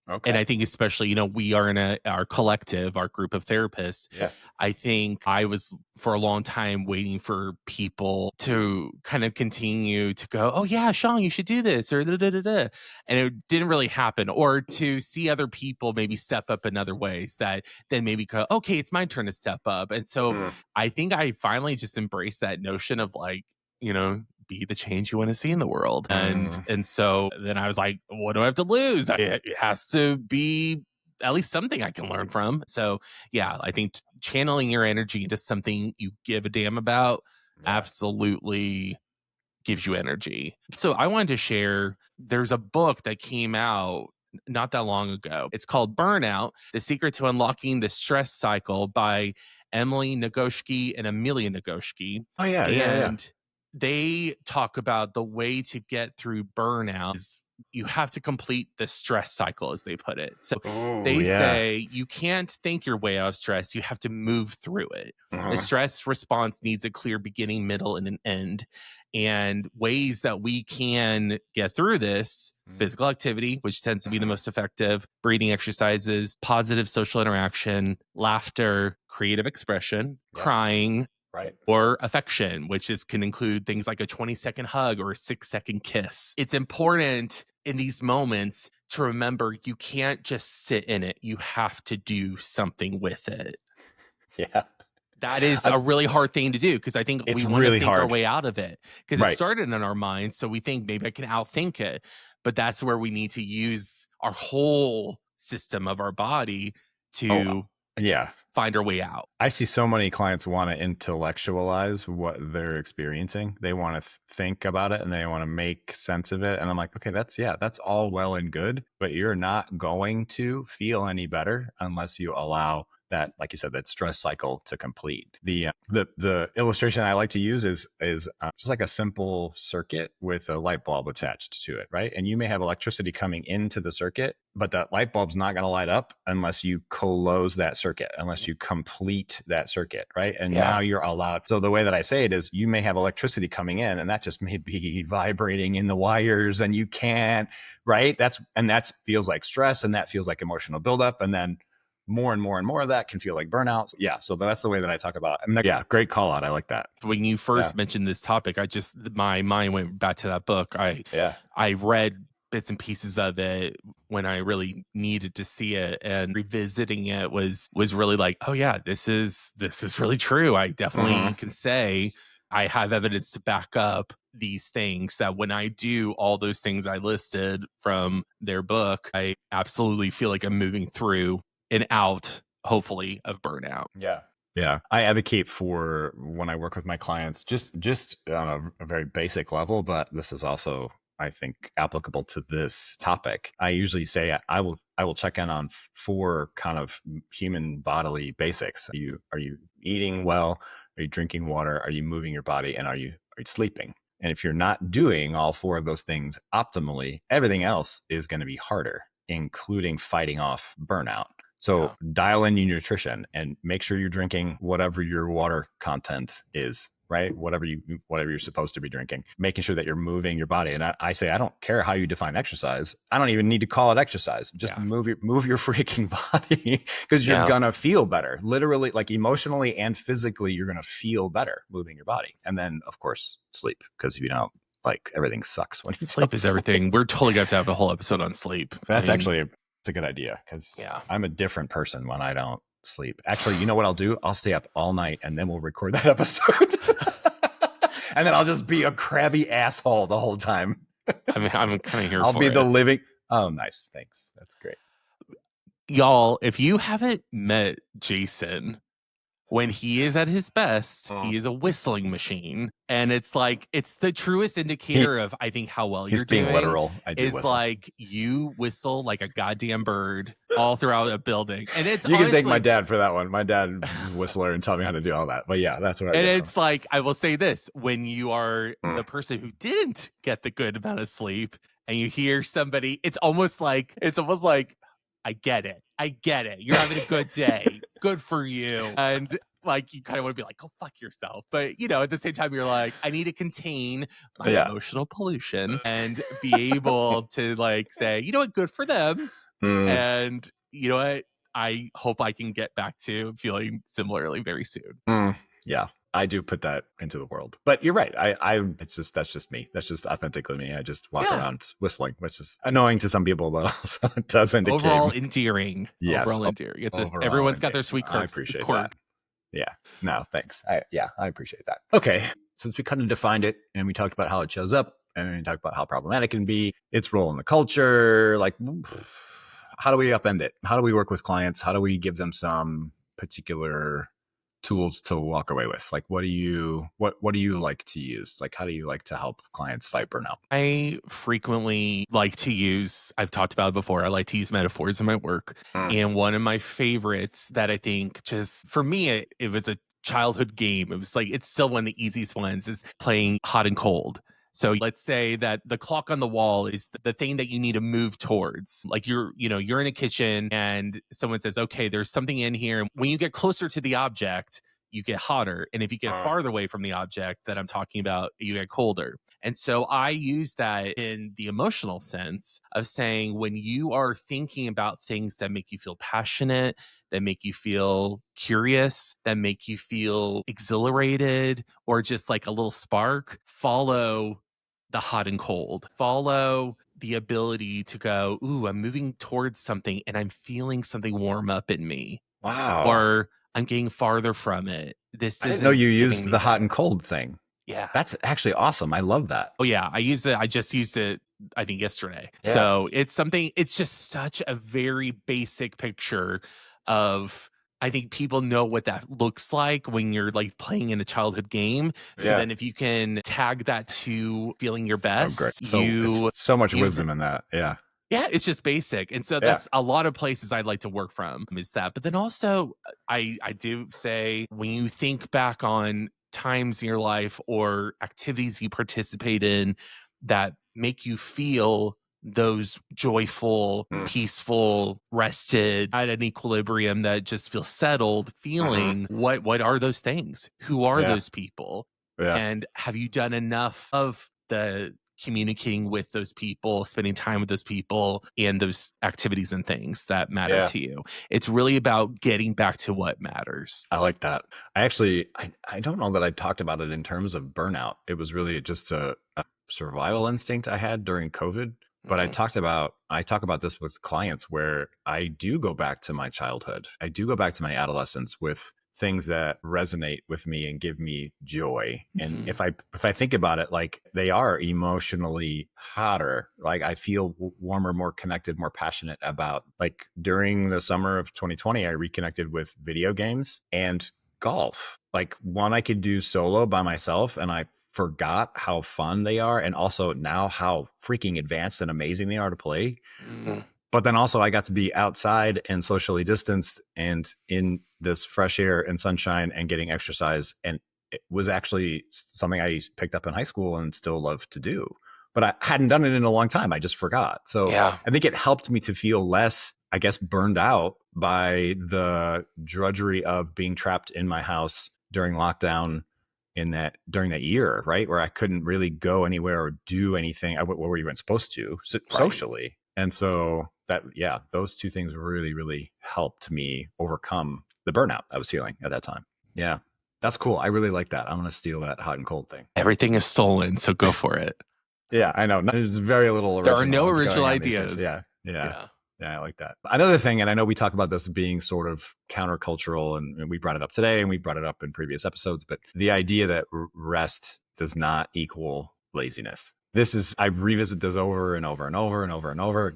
And okay. I think especially, we are in our collective, our group of therapists. Yeah. I think I was for a long time waiting for people to kind of continue to go, oh yeah, Sean, you should do this, or da, da, da, da. And it didn't really happen. Or to see other people maybe step up in other ways that then maybe go, okay, it's my turn to step up. And so I think I finally just embraced that notion of like, be the change you want to see in the world. And so then I was like, what do I have to lose? It has to be at least something I can learn from. So yeah, I think channeling your energy into something you give a damn about absolutely gives you energy. So I wanted to share, there's a book that came out not that long ago. It's called Burnout: The Secret to Unlocking the Stress Cycle by Emily Nagoski and Amelia Nagoski. Oh yeah, yeah, yeah. And they talk about the way to get through burnout is you have to complete the stress cycle, as they put it. So Oh they yeah. say you can't think your way out of stress, you have to move through it. The Uh-huh. stress response needs a clear beginning, middle, and an end. And ways that we can get through this: physical activity, which tends to be the most effective, breathing exercises, positive social interaction, laughter, creative expression, Yeah. crying, Right. or affection, which can include things like a 20-second hug or a 6-second kiss. It's important in these moments to remember you can't just sit in it. You have to do something with it. Yeah. That is I, a really hard thing to do, because I think it's we want to really think our hard. way out of it, because it Right. started in our minds. So we think maybe I can outthink it, but that's where we need to use our whole system of our body Oh, to yeah. find our way out. I see so many clients want to intellectualize what they're experiencing. They want to think about it and they want to make sense of it. And I'm like, okay, that's all well and good, but you're not going to feel any better unless you allow that, like you said, that stress cycle to complete. The illustration I like to use is just like a simple circuit with a light bulb attached to it, right? And you may have electricity coming into the circuit, but that light bulb's not going to light up unless you close that circuit, unless you complete that circuit, right? And now you're allowed. So the way that I say it is, you may have electricity coming in, and that just may be vibrating in the wires, and you can't, right? That feels like stress, and that feels like emotional buildup, and then more and more and more of that can feel like burnout. Yeah. So that's the way that I talk about it. Yeah. Great call out. I like that. When you first mentioned this topic, my mind went back to that book. I read bits and pieces of it when I really needed to see it, and revisiting it was really like, oh yeah, this is really true. I definitely can say I have evidence to back up these things, that when I do all those things I listed from their book, I absolutely feel like I'm moving through and out, hopefully, of burnout. Yeah. Yeah. I advocate for, when I work with my clients, just on a very basic level, but this is also, I think, applicable to this topic. I usually say I will check in on 4 kind of human bodily basics. Are you eating well? Are you drinking water? Are you moving your body? And are you sleeping? And if you're not doing all 4 of those things optimally, everything else is going to be harder, including fighting off burnout. So dial in your nutrition and make sure you're drinking whatever your water content is. right? Whatever you're supposed to be drinking, making sure that you're moving your body. And I say, I don't care how you define exercise. I don't even need to call it exercise. Just move your freaking body, because you're gonna feel better, literally, like emotionally and physically. You're gonna feel better moving your body. And then of course sleep, because if you don't, like, everything sucks when you sleep is everything. We're totally going to have a whole episode on sleep. That's actually it's a good idea, because I'm a different person when I don't sleep. Actually, you know what I'll do? I'll stay up all night and then we'll record that episode. And then I'll just be a crabby asshole the whole time. I'm kind of here I'll for be it. the living. Oh, nice. Thanks. That's great. Y'all, if you haven't met Jason, when he is at his best, he is a whistling machine. And it's the truest indicator of, I think, how well you're doing. He's being literal. I do whistle. Like you whistle like a goddamn bird all throughout a building. And it's you can thank my dad for that one. My dad was a whistler and taught me how to do all that. But yeah, that's what I do. And it's from. Like, I will say this, when you are the person who didn't get the good amount of sleep and you hear somebody, it's almost like I get it. You're having a good day. Good for you. And like, you kind of want to be like, go fuck yourself. But, at the same time, you're like, I need to contain my emotional pollution and be able to like say, you know what, good for them. And you know what, I hope I can get back to feeling similarly very soon. Yeah. I do put that into the world, but you're right. That's just me. That's just authentically me. I just walk around whistling, which is annoying to some people, but also it does indicate overall endearing. Yes, overall endearing. It's everyone's got their sweet quirks. I appreciate that. Yeah. No, thanks. I appreciate that. Okay. Since we kind of defined it and we talked about how it shows up and we talked about how problematic it can be, its role in the culture, like, how do we upend it? How do we work with clients? How do we give them some particular tools to walk away with? Like, what do you like to use? Like, how do you like to help clients fight burnout? I frequently like to use, I've talked about it before, I like to use metaphors in my work. And one of my favorites that I think, just for me, it was a childhood game. It was like, it's still one of the easiest ones, is playing hot and cold. So let's say that the clock on the wall is the thing that you need to move towards. Like you're in a kitchen and someone says, okay, there's something in here. When you get closer to the object, you get hotter. And if you get farther away from the object that I'm talking about, you get colder. And so I use that in the emotional sense of saying, when you are thinking about things that make you feel passionate, that make you feel curious, that make you feel exhilarated, or just like a little spark, follow the hot and cold. Follow the ability to go, ooh, I'm moving towards something and I'm feeling something warm up in me. Wow. Or I'm getting farther from it. This I didn't know you used the hot and cold thing. Yeah. That's actually awesome. I love that. Oh yeah. I just used it, I think, yesterday. Yeah. So it's just such a very basic picture of, I think people know what that looks like when you're like playing in a childhood game. So then if you can tag that to feeling your best, so much wisdom in that. Yeah. Yeah, it's just basic. And so that's a lot of places I'd like to work from, is that. But then also I do say, when you think back on times in your life or activities you participate in that make you feel those joyful, peaceful, rested, at an equilibrium that just feels settled feeling, what are those things? Who are those people? And have you done enough of the communicating with those people, spending time with those people, and those activities and things that matter to you? It's really about getting back to what matters. I like that. I don't know that I talked about it in terms of burnout. It was really just a survival instinct I had during COVID. But I talk about this with clients, where I do go back to my childhood. I do go back to my adolescence with things that resonate with me and give me joy. And if I think about it, like, they are emotionally hotter. Like, I feel warmer, more connected, more passionate about, like, during the summer of 2020, I reconnected with video games and golf. Like, one I could do solo by myself, and I forgot how fun they are, and also now how freaking advanced and amazing they are to play. But then also I got to be outside and socially distanced and in this fresh air and sunshine and getting exercise. And it was actually something I picked up in high school and still love to do. But I hadn't done it in a long time. I just forgot. So I think it helped me to feel less, I guess, burned out by the drudgery of being trapped in my house during lockdown in that during that year, right? Where I couldn't really go anywhere or do anything. What were you even supposed to socially? And so that, yeah, those two things really, really helped me overcome the burnout I was feeling at that time. Yeah. That's cool. I really like that. I'm going to steal that hot and cold thing. Everything is stolen, so go for it. Yeah, I know. There's very little original. There are no original ideas. Yeah, I like that. Another thing, and I know we talk about this being sort of countercultural, and we brought it up today, and we brought it up in previous episodes, but the idea that rest does not equal laziness. I revisit this over and over and over and over and over,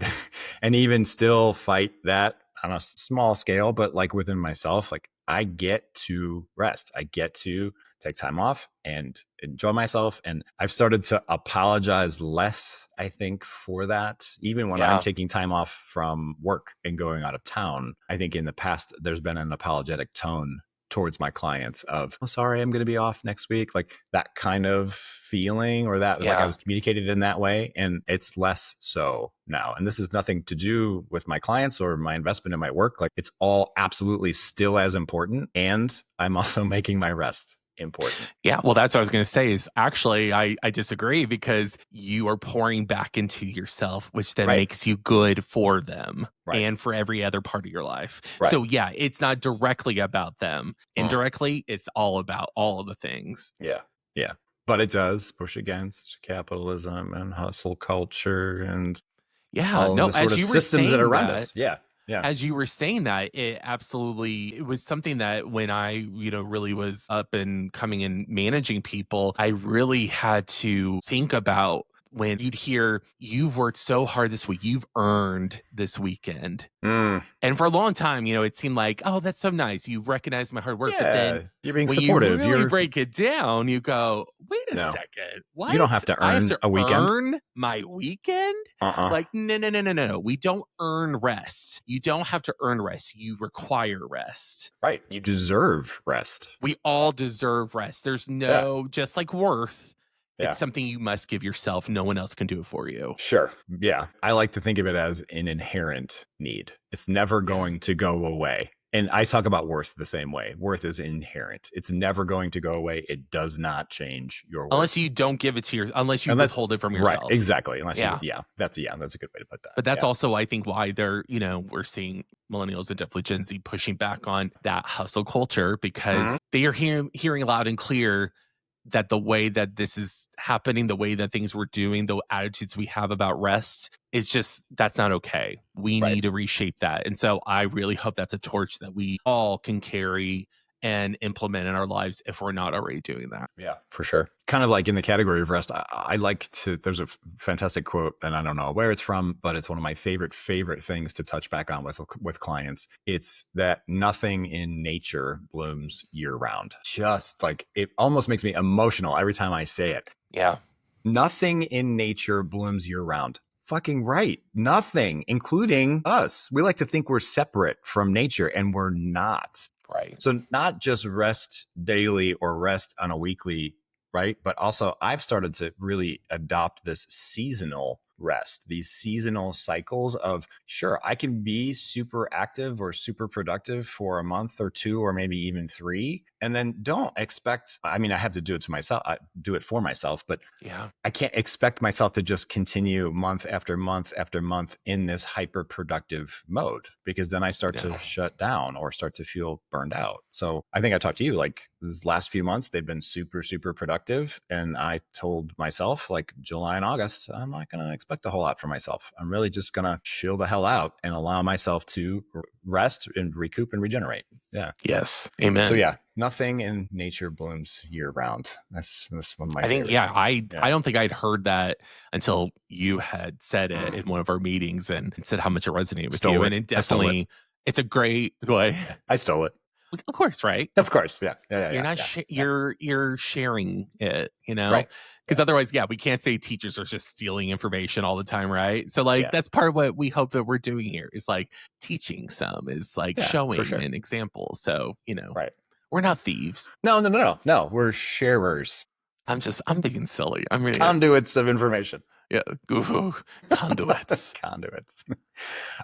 and even still fight that on a small scale, but like within myself, like I get to rest. I get to take time off and enjoy myself. And I've started to apologize less, I think, for that. Even when I'm taking time off from work and going out of town, I think in the past, there's been an apologetic tone towards my clients of, oh, sorry, I'm going to be off next week. Like that kind of feeling, or that like I was communicated in that way. And it's less so now. And this is nothing to do with my clients or my investment in my work. Like it's all absolutely still as important. And I'm also making my rest important. Yeah, well, that's what I was going to say is actually, I disagree because you are pouring back into yourself, which then makes you good for them and for every other part of your life. So yeah, it's not directly about them. Indirectly, it's all about all of the things. Yeah. But it does push against capitalism and hustle culture and all the sort of systems that are around us. Yeah. As you were saying that, it was something that when I, really was up and coming and managing people, I really had to think about when you'd hear, you've worked so hard this week, you've earned this weekend. And for a long time, it seemed like, oh, that's so nice. You recognize my hard work. But then you're being supportive. You really break it down, you go, wait a second. What? You don't have to earn a weekend. Earn my weekend? Like, no. We don't earn rest. You don't have to earn rest. You require rest. Right. You deserve rest. We all deserve rest. There's just like worth. It's something you must give yourself. No one else can do it for you. Sure. Yeah. I like to think of it as an inherent need. It's never going to go away. And I talk about worth the same way. Worth is inherent. It's never going to go away. It does not change your worth. Unless you don't give it to unless you withhold it from yourself. Right. Exactly. Unless that's a good way to put that. But that's also, I think, why we're seeing millennials and definitely Gen Z pushing back on that hustle culture because they are hearing loud and clear that the way that this is happening, the way that things we're doing, the attitudes we have about rest is just, that's not okay. We need to reshape that. And so I really hope that's a torch that we all can carry and implement in our lives if we're not already doing that. Yeah, for sure. Kind of like in the category of rest, I like to, there's a fantastic quote, and I don't know where it's from, but it's one of my favorite things to touch back on with clients. It's that nothing in nature blooms year round. Just like, it almost makes me emotional every time I say it. Yeah. Nothing in nature blooms year round. Fucking right. Nothing, including us. We like to think we're separate from nature, and we're not. Right. So not just rest daily or rest on a weekly, right? But also I've started to really adopt this seasonal rest, these seasonal cycles of, sure, I can be super active or super productive for a month or two, or maybe even 3. And then don't expect, I mean, I have to do it to myself. I do it for myself, but I can't expect myself to just continue month after month after month in this hyper productive mode, because then I start to shut down or start to feel burned out. So I think I talked to you, like these last few months, they've been super, super productive. And I told myself, like July and August, I'm not going to expect a whole lot from myself. I'm really just going to chill the hell out and allow myself to rest and recoup and regenerate. Yeah. Yes. Amen. So yeah, nothing in nature blooms year round. That's one of my I don't think I'd heard that until you had said it in one of our meetings and said how much it resonated with you. And it definitely, it's a great way. I stole it. Of course, right? Of course. Yeah. You're not, you're sharing it, Right. Because otherwise, we can't say teachers are just stealing information all the time, right? So that's part of what we hope that we're doing here is like teaching some, is like showing an example. So, we're not thieves. No. We're sharers. I'm being silly. I mean, conduits of information. Yeah. Ooh, conduits. Conduits.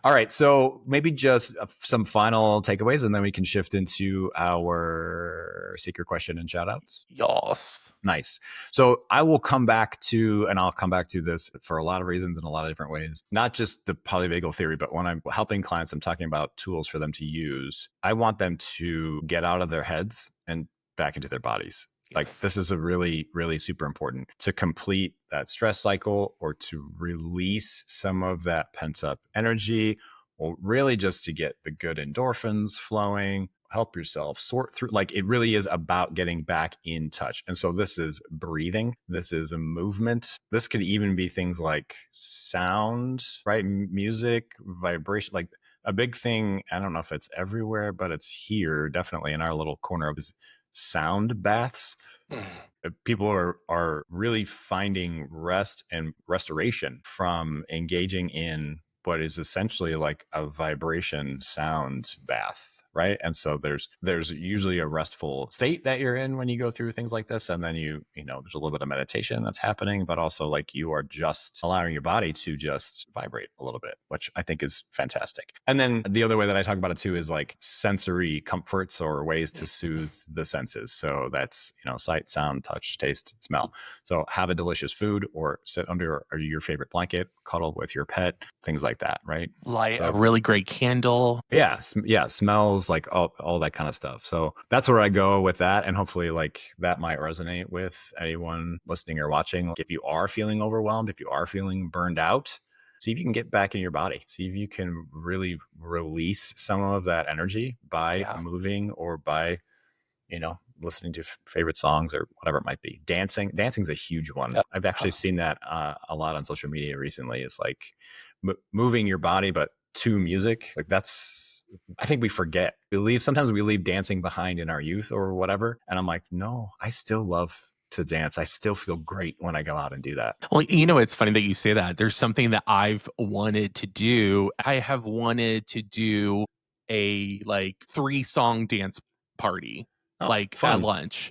All right. So maybe just some final takeaways, and then we can shift into our secret question and shout outs. Yas. Nice. So I will come back to, and I'll come back to this for a lot of reasons in a lot of different ways, not just the polyvagal theory, but when I'm helping clients, I'm talking about tools for them to use. I want them to get out of their heads and back into their bodies. Like Yes. this is a really, really super important to complete that stress cycle or to release some of that pent up energy, or really just to get the good endorphins flowing, help yourself sort through. Like it really is about getting back in touch. And so this is breathing. This is a movement. This could even be things like sound, right? Music, vibration, like a big thing. I don't know if it's everywhere, but it's here definitely in our little corner of sound baths. People are really finding rest and restoration from engaging in what is essentially like a vibration sound bath, right? And so there's usually a restful state that you're in when you go through things like this, and then there's a little bit of meditation that's happening, but also like you are just allowing your body to just vibrate a little bit, which I think is fantastic. And then the other way that I talk about it too is like sensory comforts or ways to soothe the senses. So that's sight, sound, touch, taste, smell. So have a delicious food or sit under your favorite blanket, cuddle with your pet, things like that, right? Light a So really great candle. yeah, smells, like all that kind of stuff. So that's where I go with that, and hopefully like that might resonate with anyone listening or watching. If you are feeling overwhelmed, if you are feeling burned out, see if you can get back in your body. See if you can really release some of that energy by Yeah. moving or by listening to favorite songs or whatever it might be. Dancing's a huge one. I've actually seen that a lot on social media recently. It's like moving your body, but to music. Like that's, I think we forget. Sometimes we leave dancing behind in our youth or whatever. And I'm like, no, I still love to dance. I still feel great when I go out and do that. Well, it's funny that you say that. There's something that I've wanted to do. I have wanted to do a like 3-song dance party, Oh, like at fun. lunch.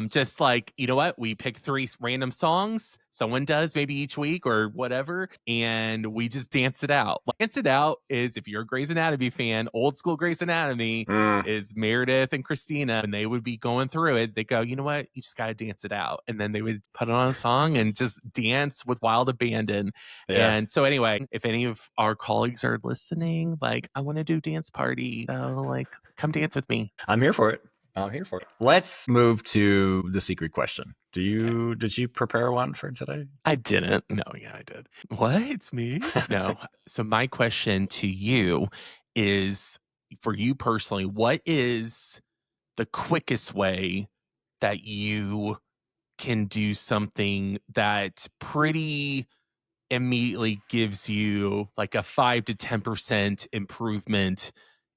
Just like, you know what? We pick 3 random songs. Someone does maybe each week or whatever, and we just dance it out. Dance it out is, if you're a Grey's Anatomy fan, old school Grey's Anatomy, Mm, is Meredith and Christina, and they would be going through it. They go, you know what? You just got to dance it out. And then they would put on a song and just dance with wild abandon. yeah. And so, anyway, if any of our colleagues are listening, like, I want to do dance party. So, like, come dance with me. I'm here for it. I'm here for it. Let's move to the secret question. Okay. Did you prepare one for today? I didn't. No, yeah, I did. What? It's me? No. So, my question to you is, for you personally, what is the quickest way that you can do something that pretty immediately gives you like a 5 to 10% improvement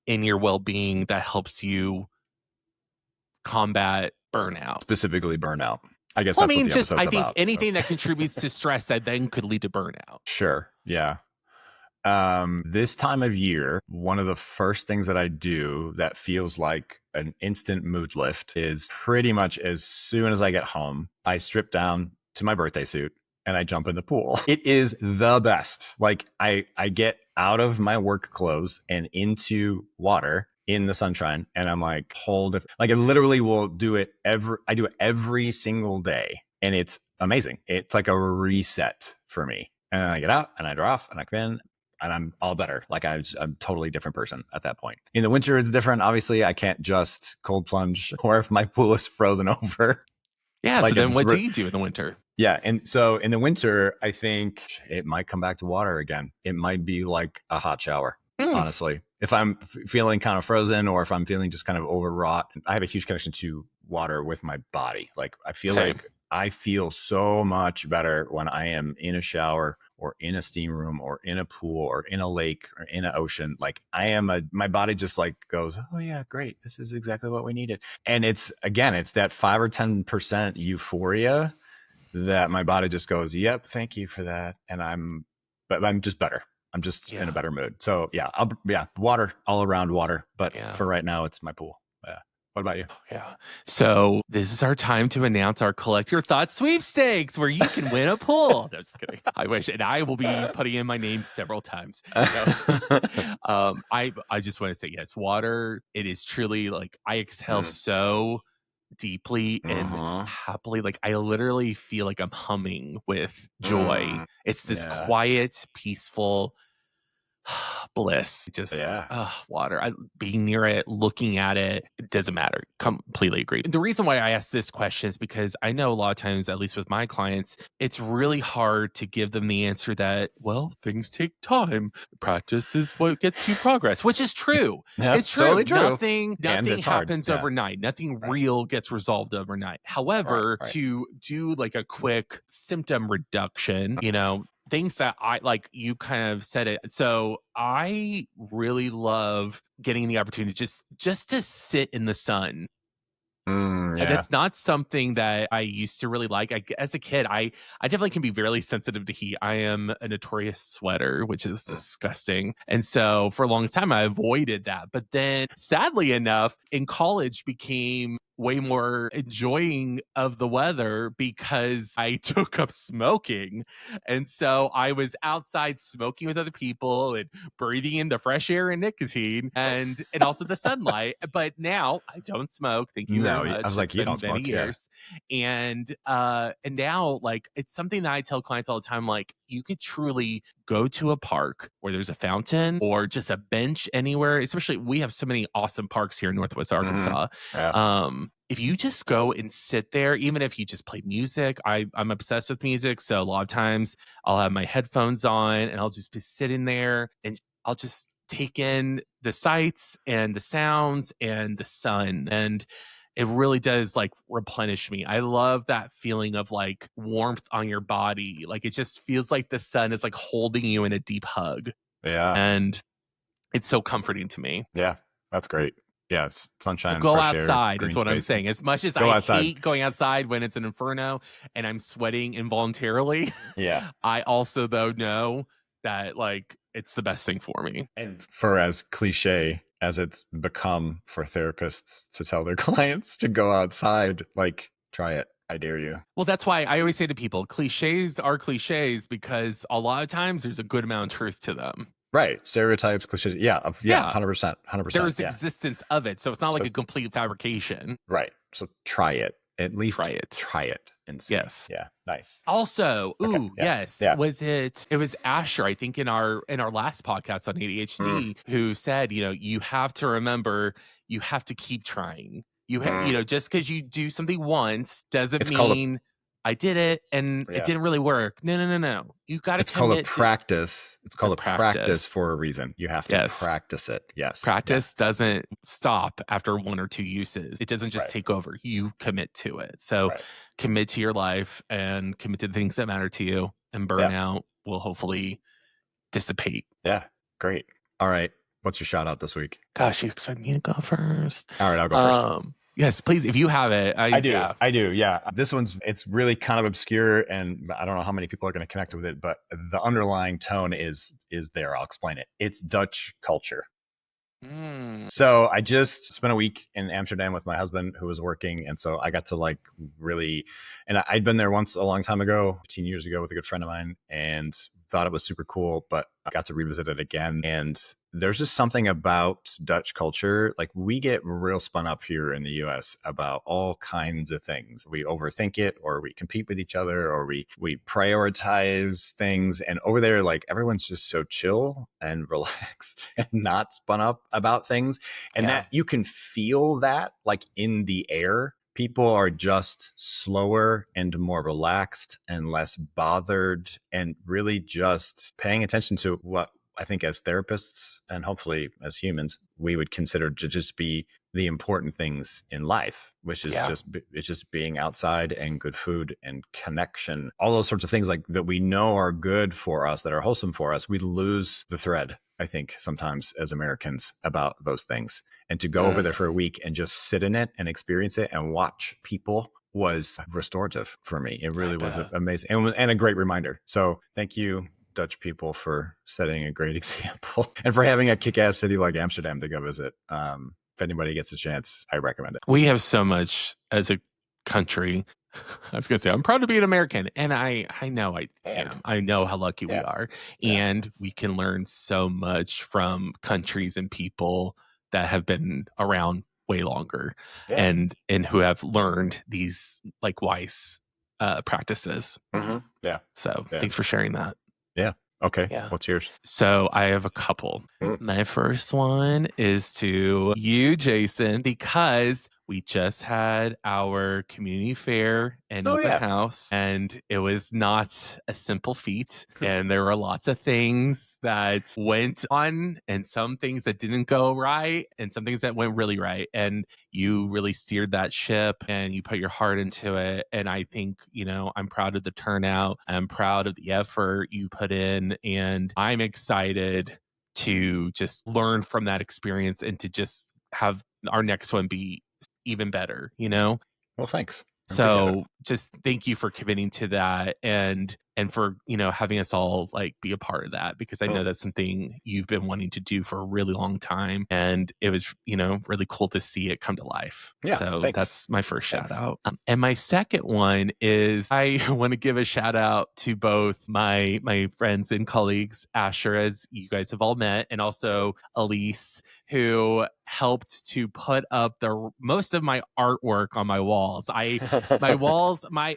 in your well-being that helps you combat burnout? Specifically burnout. I guess Well, I that's what mean, the just episode's I think about. So anything that contributes to stress that then could lead to burnout. sure. Yeah. This time of year, one of the first things that I do that feels like an instant mood lift is pretty much as soon as I get home, I strip down to my birthday suit and I jump in the pool. It is the best. Like I get out of my work clothes and into water in the sunshine, and I'm like, like I literally will do it I do it every single day, and it's amazing. It's like a reset for me. And then I get out and I draw off and I come in and I'm all better. Like I'm a totally different person at that point. In the winter, it's different. Obviously, I can't just cold plunge, or if my pool is frozen over, Yeah, so like then what do you do in the winter? yeah. And so in the winter, I think it might come back to water again. It might be like a hot shower, Mm, honestly. If I'm feeling kind of frozen or if I'm feeling just kind of overwrought, I have a huge connection to water with my body. Like I feel same. like I feel so much better when I am in a shower or in a steam room or in a pool or in a lake or in an ocean. Like my body just like goes, oh yeah, great. This is exactly what we needed. And it's that 5 or 10% euphoria that my body just goes, yep, thank you for that. And but I'm just better. I'm just in a Yeah. better mood. So yeah, water, all around water. But Yeah. for right now, it's my pool. Yeah. What about you? Yeah. So this is our time to announce our Collect Your Thoughts sweepstakes where you can win a pool. No, just kidding. I wish. And I will be putting in my name several times. No. I just want to say, yes, water, it is truly like I exhale Mm, so deeply and mhm, happily. Like I literally feel like I'm humming with joy. mm, It's this yeah. quiet, peaceful bliss. Just Yeah. water. Being near it, looking at it, it doesn't matter. Completely agree. The reason why I ask this question is because I know a lot of times, at least with my clients, it's really hard to give them the answer that, well, things take time. Practice is what gets you progress, which is true. Yeah, It's it's totally true. true. And Nothing it's hard. happens Yeah. overnight. Nothing Right. real gets resolved overnight. Right. However, Right. to do like a quick symptom reduction, things that I like, you kind of said it. So I really love getting the opportunity just to sit in the sun. Yeah. That's not something that I used to really like. As a kid, I definitely can be very sensitive to heat. I am a notorious sweater, which is Mm, disgusting. And so for a long time I avoided that. But then sadly enough, in college became way more enjoying of the weather because I took up smoking. And so I was outside smoking with other people and breathing in the fresh air and nicotine and also the sunlight. But now I don't smoke. Thank you very no, I much. was It's like, you been don't many smoke. Yeah. years. And now like it's something that I tell clients all the time, like you could truly go to a park where there's a fountain or just a bench anywhere. Especially we have so many awesome parks here in Northwest Hmm. Arkansas. Yeah. If you just go and sit there, even if you just play music, I'm obsessed with music. So a lot of times I'll have my headphones on and I'll just be sitting there and I'll just take in the sights and the sounds and the sun. And it really does like replenish me. I love that feeling of like warmth on your body. Like it just feels like the sun is like holding you in a deep hug. Yeah. And it's so comforting to me. Yeah. That's great. Yeah. So Sunshine, go fresh air, outside is green what I'm space. saying. As much as Go I outside. hate going outside when it's an inferno and I'm sweating involuntarily, Yeah. I also though know that like it's the best thing for me. And for as cliche as it's become for therapists to tell their clients to go outside, like, try it. I dare you. Well, that's why I always say to people, cliches are cliches because a lot of times there's a good amount of truth to them. Right. Stereotypes, cliches. Yeah. Yeah. Yeah, 100%. 100%. there's Yeah. existence of it. So it's not like So, a complete fabrication. right. So try it. At least Try it. try it and see. Yes. Yeah. Nice. Also, Okay. ooh, Yeah. yes, Yeah. it was Asher, I think in our last podcast on Mm, ADHD, who said, you have to remember, you have to keep trying. mm. Just because you do something once doesn't It's called a mean I did it and it yeah. didn't really work. No, no, no, no. You got to It's called a commit to practice. It's the called a practice practice. for a reason. You have to Yes. practice it. Yes. Yeah. Practice doesn't stop after one or two uses. It doesn't just Right. take over. You commit to it. So Right. commit to your life and commit to the things that matter to you. And Yeah. burnout will hopefully dissipate. Yeah. Great. All right. What's your shout out this week? Gosh, you expect me to go first? All right. I'll go first. Yes, please. If you have it, I do. yeah. I do. Yeah. It's really kind of obscure and I don't know how many people are going to connect with it, but the underlying tone is there. I'll explain it. It's Dutch culture. Mm, So I just spent a week in Amsterdam with my husband who was working. And so I got to like really, and I'd been there once a long time ago, 15 years ago with a good friend of mine and thought it was super cool, but I got to revisit it again. And there's just something about Dutch culture. Like we get real spun up here in the US about all kinds of things. We overthink it or we compete with each other or we prioritize things. And over there, like everyone's just so chill and relaxed and not spun up about things. And yeah. that you can feel that like in the air. People are just slower and more relaxed and less bothered and really just paying attention to what I think as therapists and hopefully as humans, we would consider to just be the important things in life, which is Yeah. it's just being outside and good food and connection, all those sorts of things like that we know are good for us, that are wholesome for us. We lose the thread, I think, sometimes as Americans about those things. And to go over there for a week and just sit in it and experience it and watch people was restorative for me. It really was amazing and a great reminder. So thank you, Dutch people, for setting a great example and for having a kick-ass city like Amsterdam to go visit. anybody gets a chance, I recommend it. We have so much as a country. I was going to say, I'm proud to be an American. And I know I am. I know how lucky we are. And we can learn so much from countries and people that have been around way longer and who have learned these like wise practices. Yeah. So thanks for sharing that. Yeah. Okay. Yeah. What's yours? So I have a couple. My first one is to you, Jason, because we just had our community fair and open house, and it was not a simple feat. And there were lots of things that went on and some things that didn't go right and some things that went really right. And you really steered that ship and you put your heart into it. And I think, I'm proud of the turnout. I'm proud of the effort you put in. And I'm excited to just learn from that experience and to just have our next one be even better, Well, thanks. So just thank you for committing to that and for, having us all like be a part of that, because I know that's something you've been wanting to do for a really long time. And it was, really cool to see it come to life. Yeah. So that's my first shout out. And my second one is I want to give a shout out to both my friends and colleagues, Asher, as you guys have all met, and also Elise, who helped to put up the most of my artwork on my walls.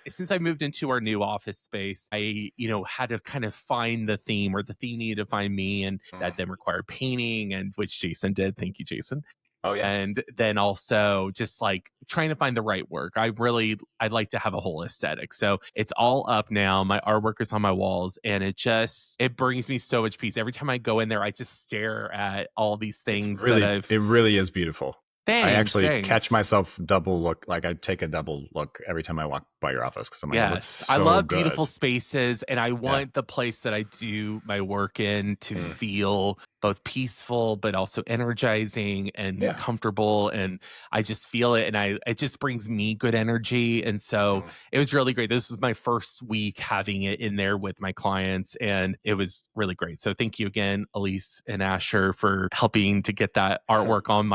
Since I moved into our new office space, I had to kind of find the theme, or the theme needed to find me, and that then required painting, and which Jason did. Thank you, Jason. Oh yeah. And then also just like trying to find the right work. I'd like to have a whole aesthetic. So it's all up now. My artwork is on my walls, and it brings me so much peace. Every time I go in there, I just stare at all these things it really is beautiful. Thanks, I actually catch myself double look. Like I take a double look every time I walk by your office because I'm like, yes, so I love beautiful spaces, and I want the place that I do my work in to feel both peaceful but also energizing and comfortable, and I just feel it, and it just brings me good energy. And so it was really great. This was my first week having it in there with my clients, and it was really great. So thank you again, Elise and Asher, for helping to get that artwork on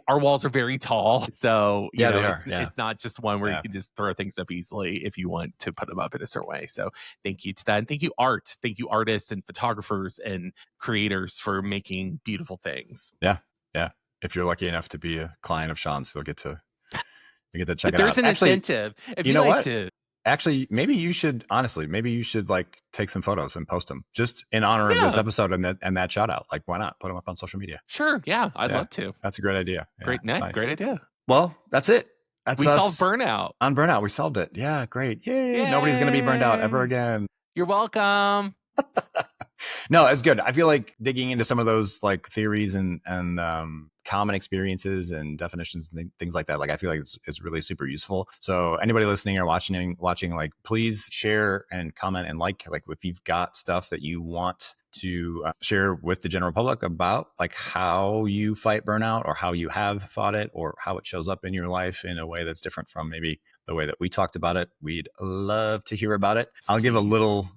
our walls are very tall, so it's not just one where you can just throw things up easily if you want to put them up in a certain way. So thank you to that, and thank you artists and photographers and creators for making beautiful things. Yeah. If you're lucky enough to be a client of Sean's, you'll get to check it out. There's an incentive. If you know what? Actually, maybe you should like take some photos and post them just in honor of this episode and that shout out. Like, why not put them up on social media? Sure. Yeah. I'd love to. That's a great idea. Great idea. Well, that's it. We solved burnout. On Burnout, we solved it. Yeah, great. Yay. Nobody's going to be burned out ever again. You're welcome. No, it's good. I feel like digging into some of those like theories and common experiences and definitions and things like that. Like I feel like it's really super useful. So anybody listening or watching, like please share and comment and like if you've got stuff that you want to share with the general public about like how you fight burnout or how you have fought it or how it shows up in your life in a way that's different from maybe the way that we talked about it. We'd love to hear about it. I'll give a little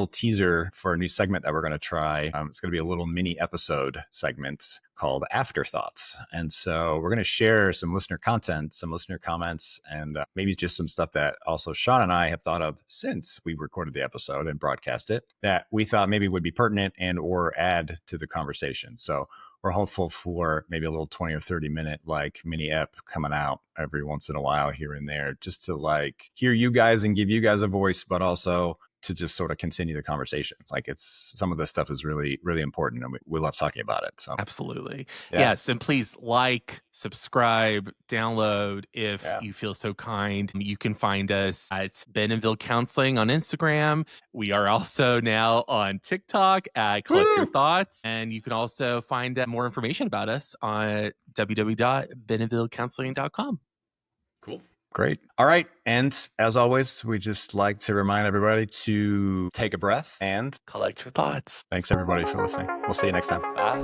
teaser for a new segment that we're going to try. It's going to be a little mini episode segment called Afterthoughts. And so we're going to share some listener content, some listener comments, and maybe just some stuff that also Sean and I have thought of since we recorded the episode and broadcast it that we thought maybe would be pertinent and or add to the conversation. So we're hopeful for maybe a little 20 or 30 minute like mini ep coming out every once in a while here and there, just to like hear you guys and give you guys a voice, but also to just sort of continue the conversation. Like some of this stuff is really, really important and we love talking about it. So absolutely. Yes. And please like, subscribe, download if you feel so kind. You can find us at Bentonville Counseling on Instagram. We are also now on TikTok at Collect Your Thoughts. And you can also find more information about us on www.bentonvillecounseling.com. Cool. Great. All right. And as always, we just like to remind everybody to take a breath and collect your thoughts. Thanks everybody for listening. We'll see you next time. Bye.